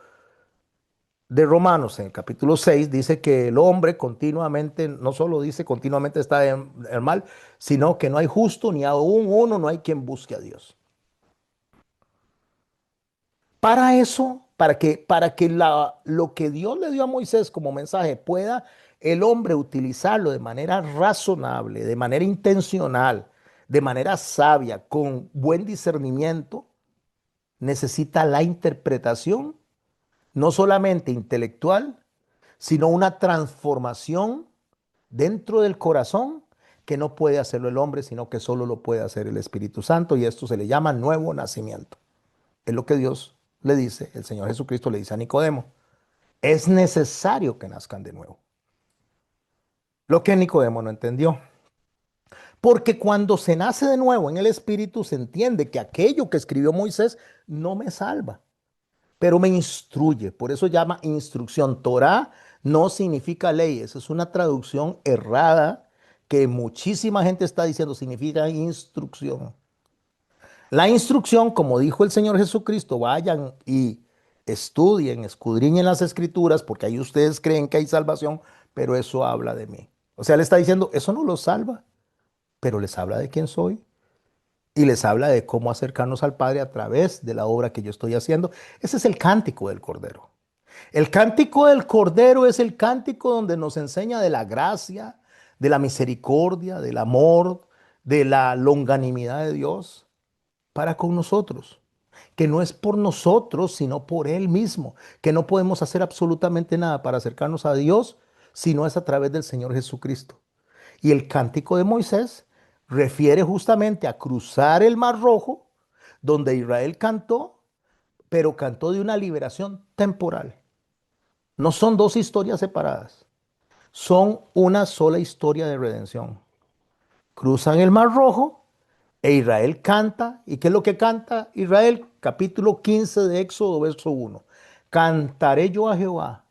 de Romanos, en el capítulo 6, dice que el hombre continuamente, no solo dice continuamente está en el mal, sino que no hay justo ni aún uno, no hay quien busque a Dios. Para eso, para que lo que Dios le dio a Moisés como mensaje pueda el hombre utilizarlo de manera razonable, de manera intencional, de manera sabia, con buen discernimiento, necesita la interpretación, no solamente intelectual, sino una transformación dentro del corazón que no puede hacerlo el hombre, sino que solo lo puede hacer el Espíritu Santo, y esto se le llama nuevo nacimiento. Es lo que Dios le dice, el Señor Jesucristo le dice a Nicodemo. Es necesario que nazcan de nuevo. Lo que Nicodemo no entendió. Porque cuando se nace de nuevo en el Espíritu se entiende que aquello que escribió Moisés no me salva, pero me instruye. Por eso llama instrucción. Torah no significa ley. Esa es una traducción errada que muchísima gente está diciendo significa instrucción. La instrucción, como dijo el Señor Jesucristo, vayan y estudien, escudriñen las escrituras, porque ahí ustedes creen que hay salvación, pero eso habla de mí. O sea, le está diciendo, eso no los salva, pero les habla de quién soy y les habla de cómo acercarnos al Padre a través de la obra que yo estoy haciendo. Ese es el cántico del Cordero. El cántico del Cordero es el cántico donde nos enseña de la gracia, de la misericordia, del amor, de la longanimidad de Dios para con nosotros, que no es por nosotros, sino por Él mismo, que no podemos hacer absolutamente nada para acercarnos a Dios, si no es a través del Señor Jesucristo. Y el cántico de Moisés refiere justamente a cruzar el Mar Rojo, donde Israel cantó, pero cantó de una liberación temporal. No son dos historias separadas, son una sola historia de redención. Cruzan el Mar Rojo e Israel canta. ¿Y qué es lo que canta Israel? Capítulo 15 de Éxodo, verso 1. Cantaré yo a Jehová,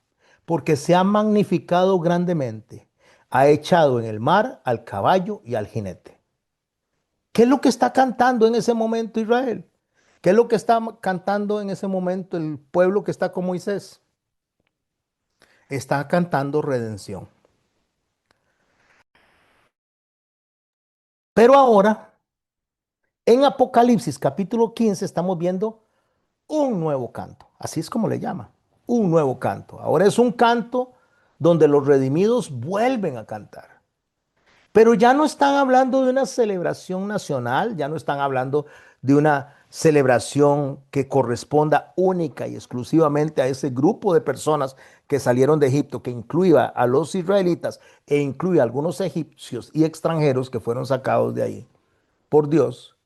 porque se ha magnificado grandemente. Ha echado en el mar al caballo y al jinete. ¿Qué es lo que está cantando en ese momento Israel? ¿Qué es lo que está cantando en ese momento el pueblo que está con Moisés? Está cantando redención. Pero ahora, en Apocalipsis capítulo 15, estamos viendo un nuevo canto. Así es como le llama, un nuevo canto. Ahora es un canto donde los redimidos vuelven a cantar. Pero ya no están hablando de una celebración nacional, ya no están hablando de una celebración que corresponda única y exclusivamente a ese grupo de personas que salieron de Egipto, que incluía a los israelitas e incluye a algunos egipcios y extranjeros que fueron sacados de ahí por Dios,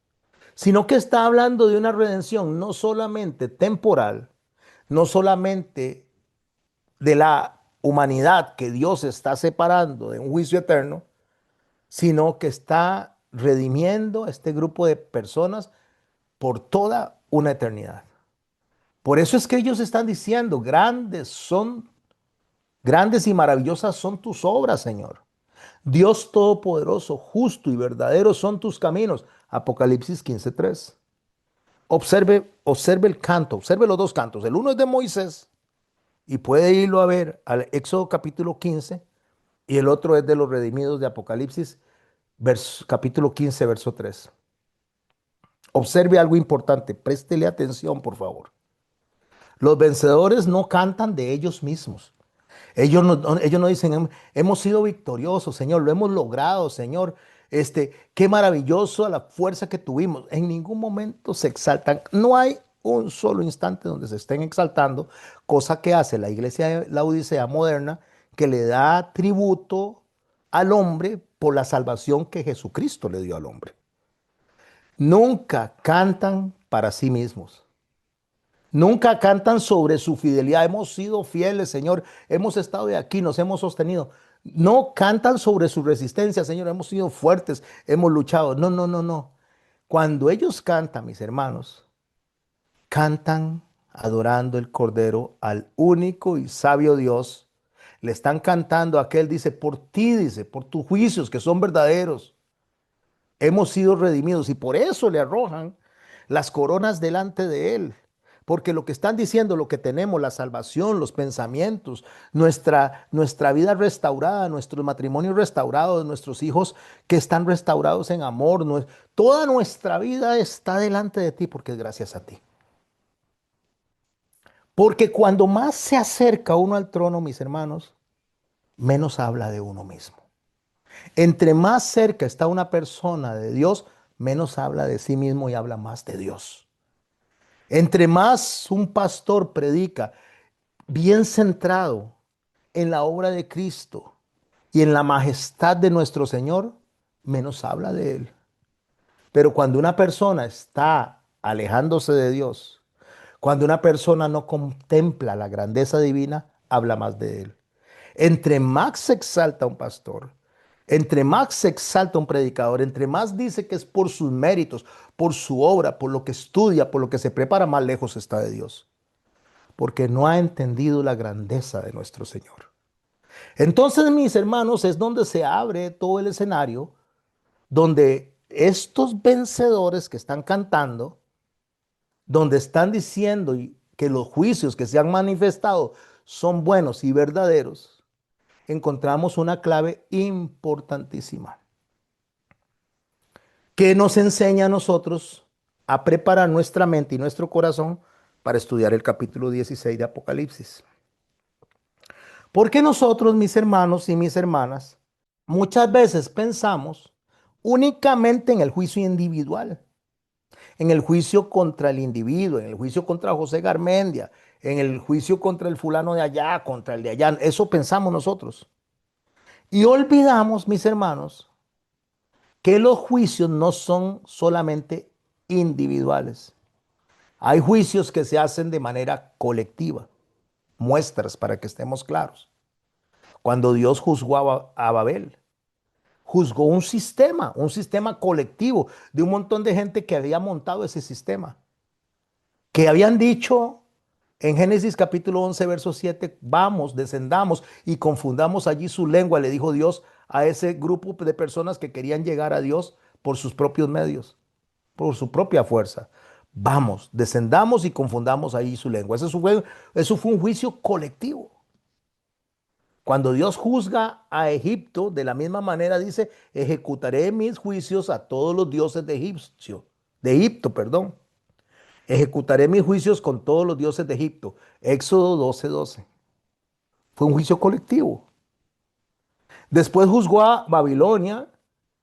sino que está hablando de una redención no solamente temporal, no solamente de la humanidad que Dios está separando de un juicio eterno, sino que está redimiendo a este grupo de personas por toda una eternidad. Por eso es que ellos están diciendo, grandes y maravillosas son tus obras, Señor. Dios Todopoderoso, justo y verdadero son tus caminos. Apocalipsis 15:3. Observe el canto, observe los dos cantos. El uno es de Moisés y puede irlo a ver al Éxodo capítulo 15 y el otro es de los redimidos de Apocalipsis capítulo 15, verso 3. Observe algo importante, préstele atención, por favor. Los vencedores no cantan de ellos mismos. Ellos no dicen, hemos sido victoriosos, Señor, lo hemos logrado, Señor. Qué maravilloso la fuerza que tuvimos. En ningún momento se exaltan. No hay un solo instante donde se estén exaltando, cosa que hace la iglesia de la Odisea moderna, que le da tributo al hombre por la salvación que Jesucristo le dio al hombre. Nunca cantan para sí mismos. Nunca cantan sobre su fidelidad. Hemos sido fieles, Señor. Hemos estado de aquí, nos hemos sostenido. No cantan sobre su resistencia, Señor. Hemos sido fuertes, hemos luchado. No, no, no, no. Cuando ellos cantan, mis hermanos, cantan adorando el Cordero al único y sabio Dios. Le están cantando a aquel, dice, por ti, dice, por tus juicios que son verdaderos. Hemos sido redimidos y por eso le arrojan las coronas delante de él. Porque lo que están diciendo, lo que tenemos, la salvación, los pensamientos, nuestra vida restaurada, nuestros matrimonios restaurados, nuestros hijos que están restaurados en amor, toda nuestra vida está delante de ti porque es gracias a ti. Porque cuando más se acerca uno al trono, mis hermanos, menos habla de uno mismo. Entre más cerca está una persona de Dios, menos habla de sí mismo y habla más de Dios. Entre más un pastor predica bien centrado en la obra de Cristo y en la majestad de nuestro Señor, menos habla de Él. Pero cuando una persona está alejándose de Dios, cuando una persona no contempla la grandeza divina, habla más de Él. Entre más se exalta un pastor, entre más se exalta un predicador, entre más dice que es por sus méritos, por su obra, por lo que estudia, por lo que se prepara, más lejos está de Dios. Porque no ha entendido la grandeza de nuestro Señor. Entonces, mis hermanos, es donde se abre todo el escenario, donde estos vencedores que están cantando, donde están diciendo que los juicios que se han manifestado son buenos y verdaderos, encontramos una clave importantísima que nos enseña a nosotros a preparar nuestra mente y nuestro corazón para estudiar el capítulo 16 de Apocalipsis. Porque nosotros, mis hermanos y mis hermanas, muchas veces pensamos únicamente en el juicio individual, en el juicio contra el individuo, en el juicio contra José Garmendia, en el juicio contra el fulano de allá, contra el de allá. Eso pensamos nosotros. Y olvidamos, mis hermanos, que los juicios no son solamente individuales. Hay juicios que se hacen de manera colectiva. Muestras para que estemos claros. Cuando Dios juzgó a Babel, juzgó un sistema colectivo de un montón de gente que había montado ese sistema, que habían dicho en Génesis capítulo 11, verso 7, vamos, descendamos y confundamos allí su lengua, le dijo Dios a ese grupo de personas que querían llegar a Dios por sus propios medios, por su propia fuerza. Vamos, descendamos y confundamos allí su lengua. Eso fue un juicio colectivo. Cuando Dios juzga a Egipto, de la misma manera dice, ejecutaré mis juicios a todos los dioses de Egipto, perdón. Ejecutaré mis juicios con todos los dioses de Egipto. Éxodo 12:12. Fue un juicio colectivo. Después juzgó a Babilonia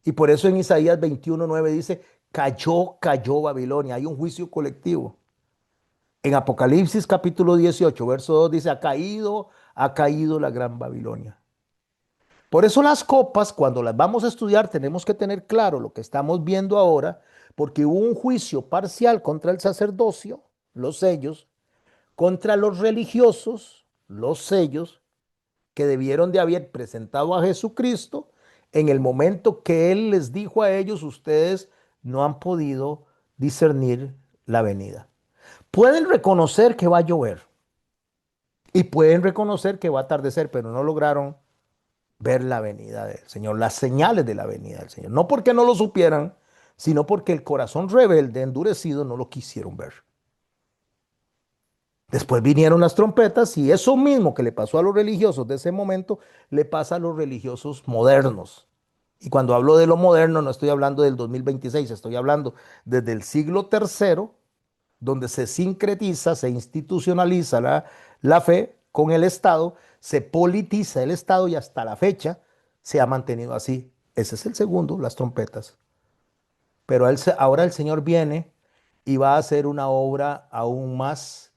y por eso en Isaías 21:9 dice, cayó Babilonia. Hay un juicio colectivo. En Apocalipsis capítulo 18, verso 2 dice, ha caído la gran Babilonia. Por eso las copas, cuando las vamos a estudiar, tenemos que tener claro lo que estamos viendo ahora, porque hubo un juicio parcial contra el sacerdocio, los sellos, contra los religiosos, los sellos que debieron de haber presentado a Jesucristo en el momento que Él les dijo a ellos, ustedes no han podido discernir la venida. Pueden reconocer que va a llover y pueden reconocer que va a atardecer, pero no lograron ver la venida del Señor, las señales de la venida del Señor. No porque no lo supieran, sino porque el corazón rebelde, endurecido, no lo quisieron ver. Después vinieron las trompetas y eso mismo que le pasó a los religiosos de ese momento, le pasa a los religiosos modernos. Y cuando hablo de lo moderno, no estoy hablando del 2026, estoy hablando desde el siglo tercero, donde se sincretiza, se institucionaliza la fe con el Estado, se politiza el Estado y hasta la fecha se ha mantenido así. Ese es el segundo, las trompetas. Pero ahora el Señor viene y va a hacer una obra aún más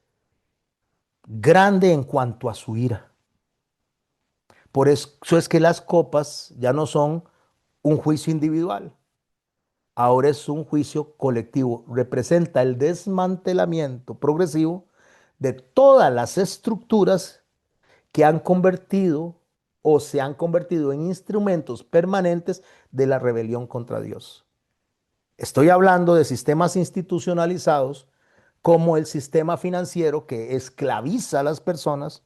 grande en cuanto a su ira. Por eso es que las copas ya no son un juicio individual, ahora es un juicio colectivo. Representa el desmantelamiento progresivo de todas las estructuras que han convertido o se han convertido en instrumentos permanentes de la rebelión contra Dios. Estoy hablando de sistemas institucionalizados como el sistema financiero que esclaviza a las personas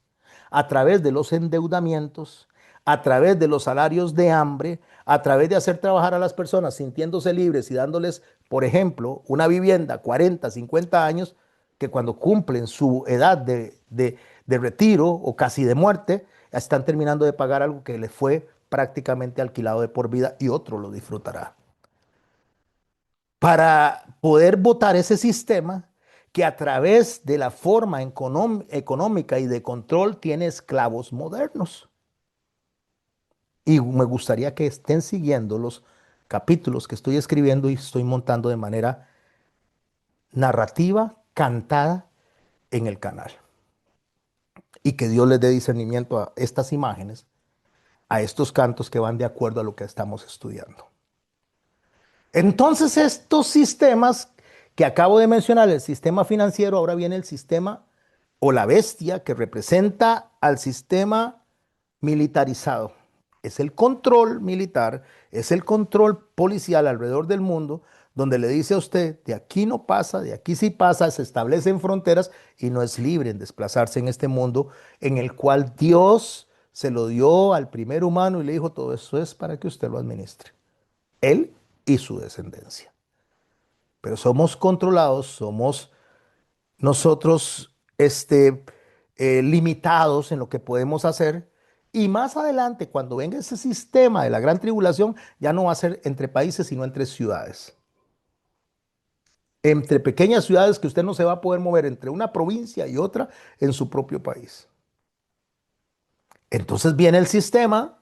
a través de los endeudamientos, a través de los salarios de hambre, a través de hacer trabajar a las personas sintiéndose libres y dándoles, por ejemplo, una vivienda 40, 50 años, que cuando cumplen su edad de retiro o casi de muerte, están terminando de pagar algo que les fue prácticamente alquilado de por vida y otro lo disfrutará. Para poder votar ese sistema que a través de la forma económica y de control tiene esclavos modernos. Y me gustaría que estén siguiendo los capítulos que estoy escribiendo y estoy montando de manera narrativa, cantada en el canal. Y que Dios les dé discernimiento a estas imágenes, a estos cantos que van de acuerdo a lo que estamos estudiando. Entonces estos sistemas que acabo de mencionar, el sistema financiero, ahora viene el sistema o la bestia que representa al sistema militarizado. Es el control militar, es el control policial alrededor del mundo, donde le dice a usted, de aquí no pasa, de aquí sí pasa, se establecen fronteras y no es libre en desplazarse en este mundo en el cual Dios se lo dio al primer humano y le dijo, todo eso es para que usted lo administre. Él y su descendencia. Pero somos controlados, somos nosotros limitados en lo que podemos hacer. Y más adelante, cuando venga ese sistema de la gran tribulación, ya no va a ser entre países, sino entre ciudades. Entre pequeñas ciudades que usted no se va a poder mover entre una provincia y otra en su propio país. Entonces viene el sistema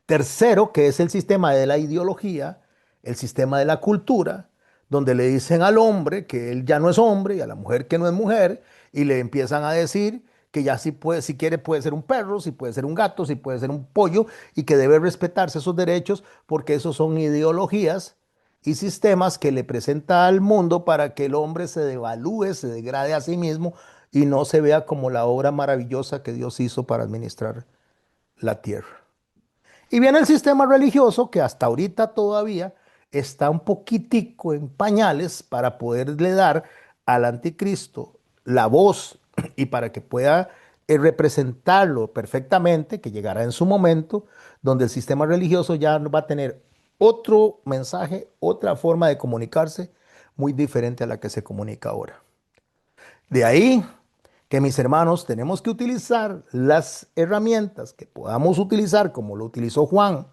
tercero, que es el sistema de la ideología, el sistema de la cultura, donde le dicen al hombre que él ya no es hombre y a la mujer que no es mujer, y le empiezan a decir que ya si puede, si quiere puede ser un perro, si puede ser un gato, si puede ser un pollo, y que debe respetarse esos derechos porque esos son ideologías y sistemas que le presenta al mundo para que el hombre se devalúe, se degrade a sí mismo y no se vea como la obra maravillosa que Dios hizo para administrar la tierra. Y viene el sistema religioso que hasta ahorita todavía está un poquitico en pañales para poderle dar al anticristo la voz y para que pueda representarlo perfectamente, que llegará en su momento, donde el sistema religioso ya va a tener otro mensaje, otra forma de comunicarse muy diferente a la que se comunica ahora. De ahí que mis hermanos tenemos que utilizar las herramientas que podamos utilizar, como lo utilizó Juan,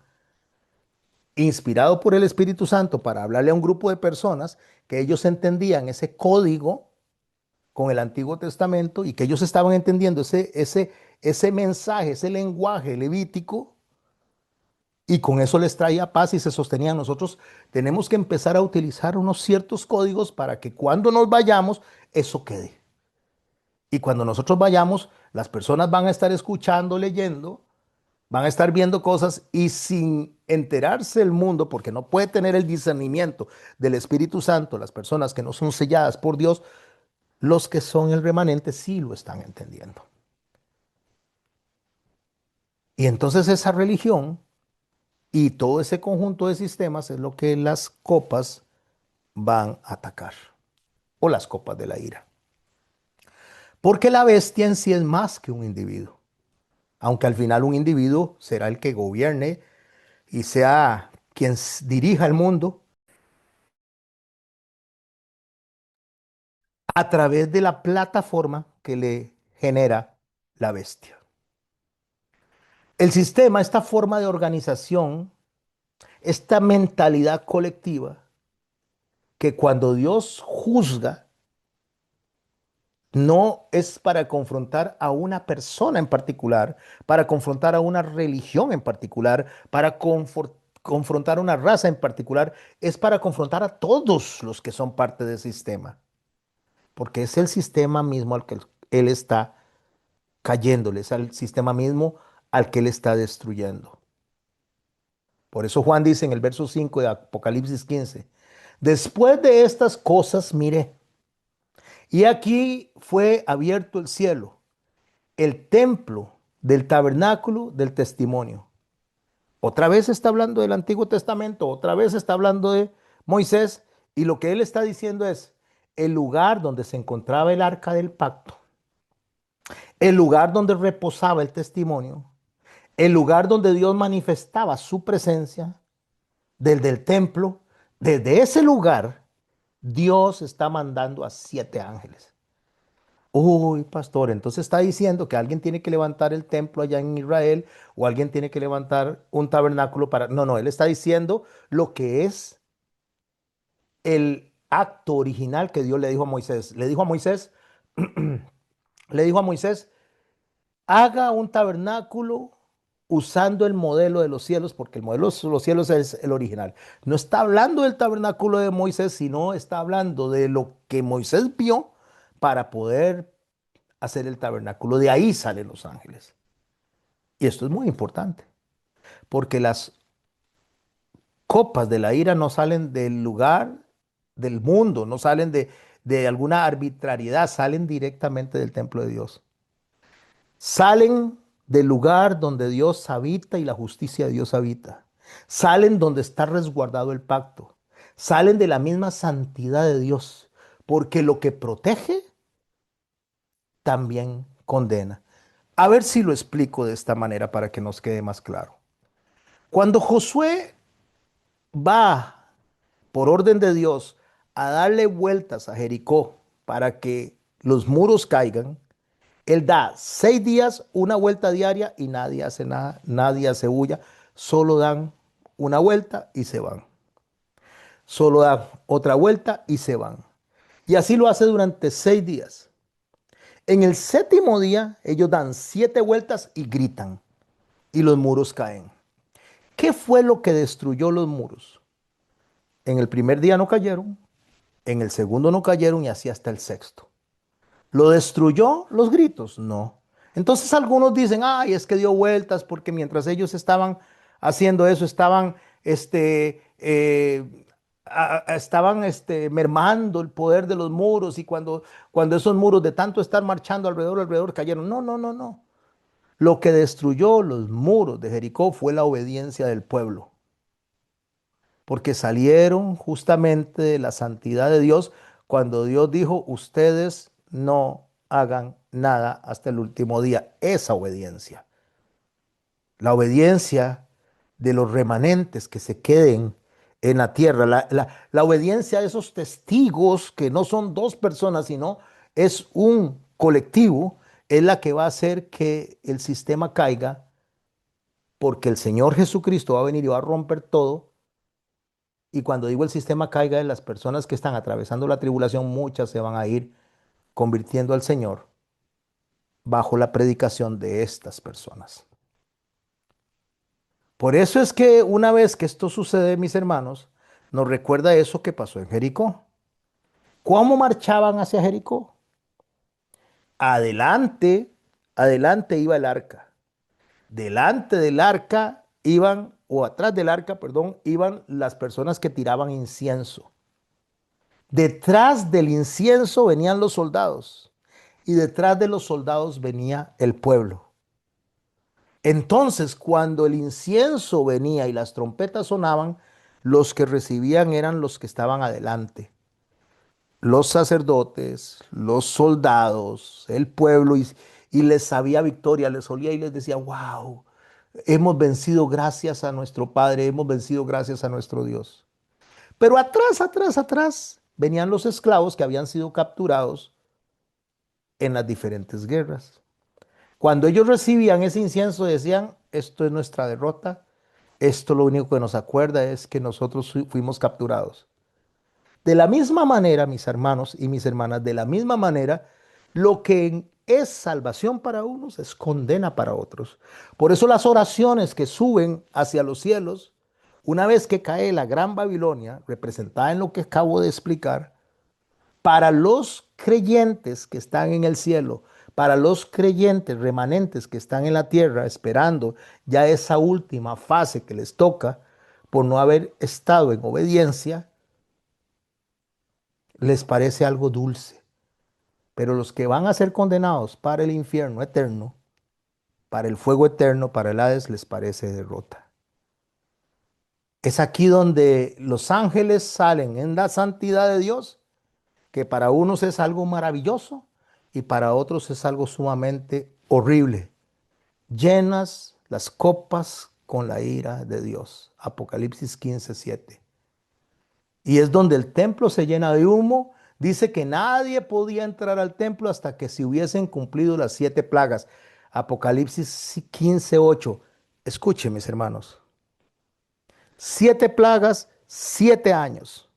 inspirado por el Espíritu Santo para hablarle a un grupo de personas que ellos entendían ese código con el Antiguo Testamento y que ellos estaban entendiendo ese mensaje, ese lenguaje levítico y con eso les traía paz y se sostenían. Nosotros tenemos que empezar a utilizar unos ciertos códigos para que cuando nos vayamos eso quede. Y cuando nosotros vayamos, las personas van a estar escuchando, leyendo, van a estar viendo cosas y sin enterarse el mundo, porque no puede tener el discernimiento del Espíritu Santo, las personas que no son selladas por Dios, Los que son el remanente sí lo están entendiendo. Y entonces esa religión y todo ese conjunto de sistemas es lo que las copas van a atacar, o las copas de la ira. Porque la bestia en sí es más que un individuo, aunque al final un individuo será el que gobierne y sea quien dirija el mundo a través de la plataforma que le genera la bestia. El sistema, esta forma de organización, esta mentalidad colectiva, que cuando Dios juzga, no es para confrontar a una persona en particular, para confrontar a una religión en particular, para confrontar a una raza en particular, es para confrontar a todos los que son parte del sistema, porque es el sistema mismo al que Él está cayéndole, es al sistema mismo al que Él está destruyendo. Por eso Juan dice en el verso 5 de Apocalipsis 15, después de estas cosas miré, y aquí fue abierto el cielo, el templo del tabernáculo del testimonio. Otra vez está hablando del Antiguo Testamento, otra vez está hablando de Moisés, y lo que él está diciendo es el lugar donde se encontraba el arca del pacto, el lugar donde reposaba el testimonio, el lugar donde Dios manifestaba su presencia, desde el templo, desde ese lugar, Dios está mandando a 7 ángeles. Uy, pastor, entonces está diciendo que alguien tiene que levantar el templo allá en Israel o alguien tiene que levantar un tabernáculo para... No, no, él está diciendo lo que es el acto original que Dios le dijo a Moisés. Le dijo a Moisés, haga un tabernáculo usando el modelo de los cielos, porque el modelo de los cielos es el original. No está hablando del tabernáculo de Moisés, sino está hablando de lo que Moisés vio para poder hacer el tabernáculo. De ahí salen los ángeles. Y esto es muy importante, porque las copas de la ira no salen del lugar del mundo, no salen de alguna arbitrariedad, salen directamente del templo de Dios. Salen del lugar donde Dios habita y la justicia de Dios habita. Salen donde está resguardado el pacto. Salen de la misma santidad de Dios, porque lo que protege también condena. A ver si lo explico de esta manera para que nos quede más claro. Cuando Josué va por orden de Dios a darle vueltas a Jericó para que los muros caigan, él da 6 días, una vuelta diaria y nadie hace nada, nadie hace bulla, solo dan una vuelta y se van. Solo dan otra vuelta y se van. Y así lo hace durante 6 días. En el séptimo día, ellos dan 7 vueltas y gritan y los muros caen. ¿Qué fue lo que destruyó los muros? En el primer día no cayeron, en el segundo no cayeron y así hasta el sexto. ¿Lo destruyó los gritos? No. Entonces algunos dicen, ay, es que dio vueltas porque mientras ellos estaban haciendo eso, estaban, mermando el poder de los muros y cuando esos muros de tanto estar marchando alrededor cayeron. No, no, no, no. Lo que destruyó los muros de Jericó fue la obediencia del pueblo, porque salieron justamente de la santidad de Dios cuando Dios dijo, ustedes no hagan nada hasta el último día. Esa obediencia, la obediencia de los remanentes que se queden en la tierra, la obediencia de esos testigos que no son 2 personas, sino es un colectivo, es la que va a hacer que el sistema caiga, porque el Señor Jesucristo va a venir y va a romper todo. Y cuando digo el sistema caiga de las personas que están atravesando la tribulación, muchas se van a ir convirtiendo al Señor bajo la predicación de estas personas. Por eso es que una vez que esto sucede, mis hermanos, nos recuerda eso que pasó en Jericó. ¿Cómo marchaban hacia Jericó? Adelante, adelante iba el arca. Delante del arca iban, o atrás del arca, perdón, iban las personas que tiraban incienso. Detrás del incienso venían los soldados y detrás de los soldados venía el pueblo. Entonces, cuando el incienso venía y las trompetas sonaban, los que recibían eran los que estaban adelante. Los sacerdotes, los soldados, el pueblo, y les sabía victoria, les olía y les decía, wow, hemos vencido gracias a nuestro Padre, hemos vencido gracias a nuestro Dios. Pero atrás, atrás, atrás venían los esclavos que habían sido capturados en las diferentes guerras. Cuando ellos recibían ese incienso decían, esto es nuestra derrota, esto lo único que nos acuerda es que nosotros fuimos capturados. De la misma manera, mis hermanos y mis hermanas, de la misma manera, lo que es salvación para unos es condena para otros. Por eso las oraciones que suben hacia los cielos, una vez que cae la gran Babilonia, representada en lo que acabo de explicar, para los creyentes que están en el cielo, para los creyentes remanentes que están en la tierra esperando ya esa última fase que les toca por no haber estado en obediencia, les parece algo dulce. Pero los que van a ser condenados para el infierno eterno, para el fuego eterno, para el Hades, les parece derrota. Es aquí donde los ángeles salen en la santidad de Dios, que para unos es algo maravilloso y para otros es algo sumamente horrible. Llenas las copas con la ira de Dios. Apocalipsis 15:7. Y es donde el templo se llena de humo. Dice que nadie podía entrar al templo hasta que se hubiesen cumplido las 7 plagas. Apocalipsis 15:8. Escuchen, mis hermanos. 7 plagas, 7 años.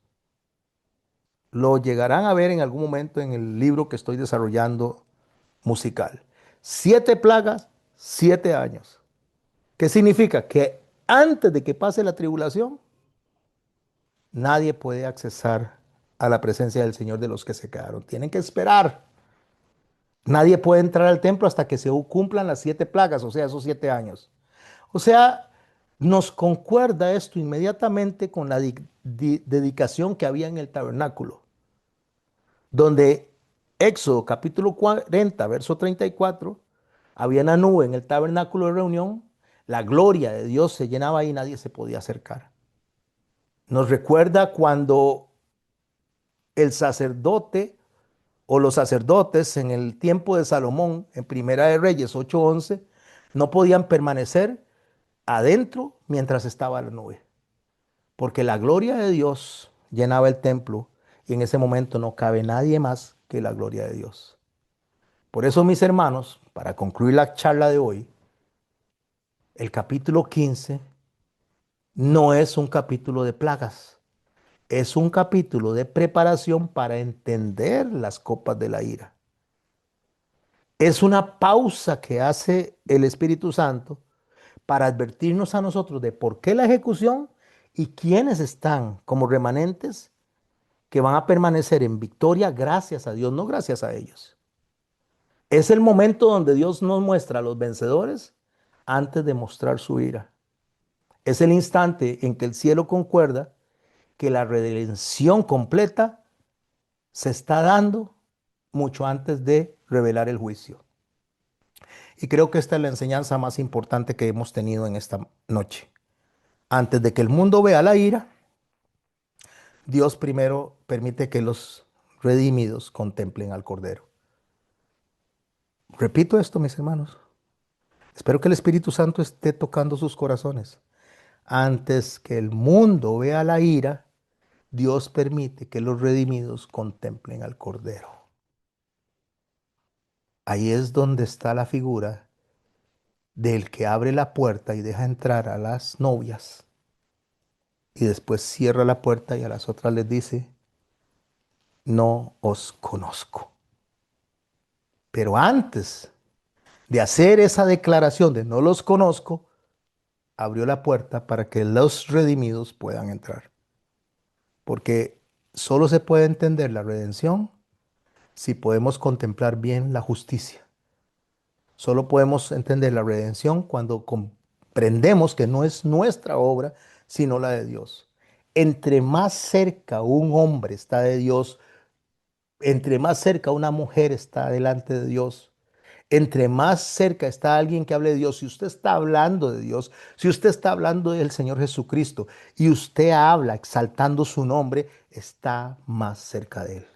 Lo llegarán a ver en algún momento en el libro que estoy desarrollando musical. 7 plagas, 7 años. ¿Qué significa? Que antes de que pase la tribulación, nadie puede accesar a la presencia del Señor de los que se quedaron. Tienen que esperar. Nadie puede entrar al templo hasta que se cumplan las 7 plagas, o sea, esos 7 años. O sea, nos concuerda esto inmediatamente con la dedicación que había en el tabernáculo, donde Éxodo capítulo 40, verso 34, había una nube en el tabernáculo de reunión, la gloria de Dios se llenaba ahí y nadie se podía acercar. Nos recuerda cuando el sacerdote o los sacerdotes en el tiempo de Salomón, en Primera de Reyes 8:11, no podían permanecer adentro mientras estaba la nube, porque la gloria de Dios llenaba el templo y en ese momento no cabe nadie más que la gloria de Dios. Por eso, mis hermanos, para concluir la charla de hoy, el capítulo 15 no es un capítulo de plagas, es un capítulo de preparación para entender las copas de la ira. Es una pausa que hace el Espíritu Santo para advertirnos a nosotros de por qué la ejecución y quiénes están como remanentes que van a permanecer en victoria gracias a Dios, no gracias a ellos. Es el momento donde Dios nos muestra a los vencedores antes de mostrar su ira. Es el instante en que el cielo concuerda que la redención completa se está dando mucho antes de revelar el juicio. Y creo que esta es la enseñanza más importante que hemos tenido en esta noche. Antes de que el mundo vea la ira, Dios primero permite que los redimidos contemplen al Cordero. Repito esto, mis hermanos. Espero que el Espíritu Santo esté tocando sus corazones. Antes que el mundo vea la ira, Dios permite que los redimidos contemplen al Cordero. Ahí es donde está la figura del que abre la puerta y deja entrar a las novias y después cierra la puerta y a las otras les dice, no os conozco. Pero antes de hacer esa declaración de no los conozco, abrió la puerta para que los redimidos puedan entrar. Porque solo se puede entender la redención si podemos contemplar bien la justicia. Solo podemos entender la redención cuando comprendemos que no es nuestra obra, sino la de Dios. Entre más cerca un hombre está de Dios, entre más cerca una mujer está delante de Dios, entre más cerca está alguien que hable de Dios, si usted está hablando de Dios, si usted está hablando del Señor Jesucristo y usted habla exaltando su nombre, está más cerca de Él.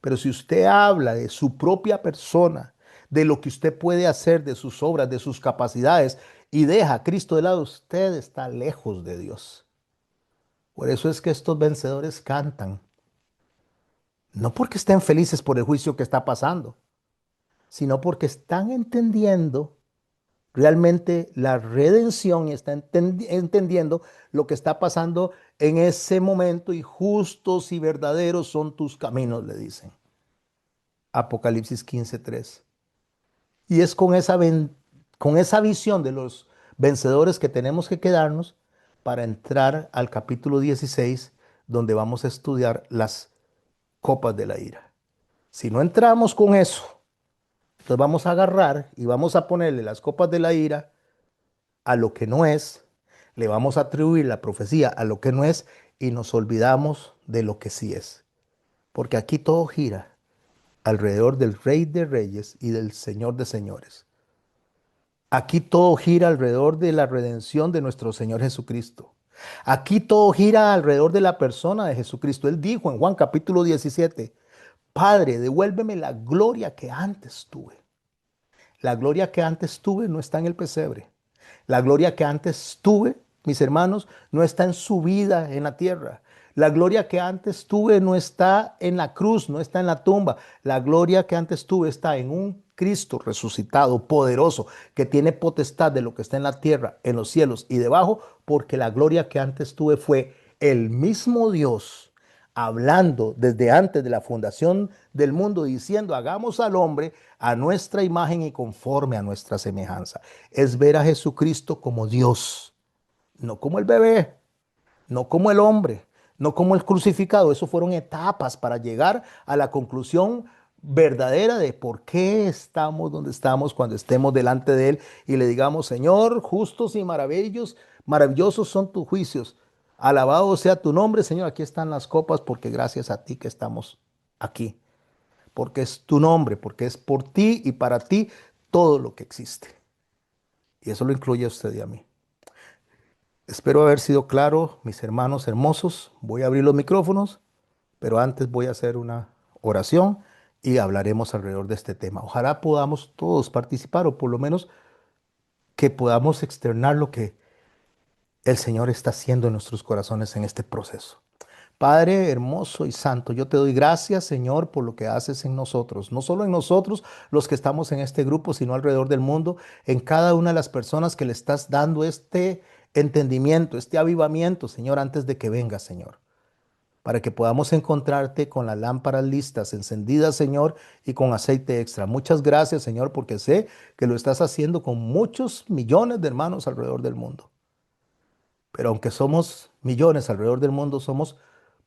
Pero si usted habla de su propia persona, de lo que usted puede hacer, de sus obras, de sus capacidades, y deja a Cristo de lado, usted está lejos de Dios. Por eso es que estos vencedores cantan, no porque estén felices por el juicio que está pasando, sino porque están entendiendo realmente la redención y están entendiendo lo que está pasando en ese momento y justos y verdaderos son tus caminos, le dicen. Apocalipsis 15:3. Y es con esa visión de los vencedores que tenemos que quedarnos para entrar al capítulo 16, donde vamos a estudiar las copas de la ira. Si no entramos con eso, entonces vamos a agarrar y vamos a ponerle las copas de la ira a lo que no es, le vamos a atribuir la profecía a lo que no es y nos olvidamos de lo que sí es. Porque aquí todo gira alrededor del Rey de Reyes y del Señor de Señores. Aquí todo gira alrededor de la redención de nuestro Señor Jesucristo. Aquí todo gira alrededor de la persona de Jesucristo. Él dijo en Juan capítulo 17, Padre, devuélveme la gloria que antes tuve. La gloria que antes tuve no está en el pesebre. La gloria que antes tuve, mis hermanos, no está en su vida en la tierra. La gloria que antes tuve no está en la cruz, no está en la tumba. La gloria que antes tuve está en un Cristo resucitado, poderoso, que tiene potestad de lo que está en la tierra, en los cielos y debajo, porque la gloria que antes tuve fue el mismo Dios hablando desde antes de la fundación del mundo, diciendo, hagamos al hombre a nuestra imagen y conforme a nuestra semejanza. Es ver a Jesucristo como Dios, no como el bebé, no como el hombre, no como el crucificado. Eso fueron etapas para llegar a la conclusión verdadera de por qué estamos donde estamos cuando estemos delante de Él y le digamos, Señor, justos y maravillosos son tus juicios. Alabado sea tu nombre, Señor. Aquí están las copas porque gracias a ti que estamos aquí. Porque es tu nombre, porque es por ti y para ti todo lo que existe. Y eso lo incluye a usted y a mí. Espero haber sido claro, mis hermanos hermosos. Voy a abrir los micrófonos, pero antes voy a hacer una oración y hablaremos alrededor de este tema. Ojalá podamos todos participar o por lo menos que podamos externar lo que el Señor está haciendo en nuestros corazones en este proceso. Padre hermoso y santo, yo te doy gracias, Señor, por lo que haces en nosotros, no solo en nosotros, los que estamos en este grupo, sino alrededor del mundo, en cada una de las personas que le estás dando este entendimiento, este avivamiento, Señor, antes de que venga, Señor, para que podamos encontrarte con las lámparas listas, encendidas, Señor, y con aceite extra. Muchas gracias, Señor, porque sé que lo estás haciendo con muchos millones de hermanos alrededor del mundo. Pero aunque somos millones alrededor del mundo, somos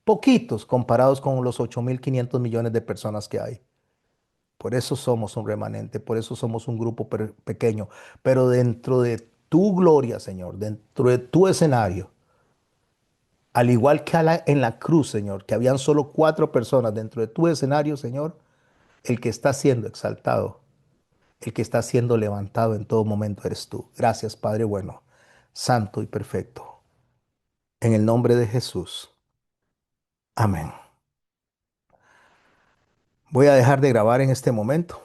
poquitos comparados con los 8.500 millones de personas que hay. Por eso somos un remanente, por eso somos un grupo pequeño. Pero dentro de tu gloria, Señor, dentro de tu escenario, al igual que en la cruz, Señor, que habían solo 4 personas dentro de tu escenario, Señor, el que está siendo exaltado, el que está siendo levantado en todo momento eres tú. Gracias, Padre bueno, santo y perfecto. En el nombre de Jesús. Amén. Voy a dejar de grabar en este momento.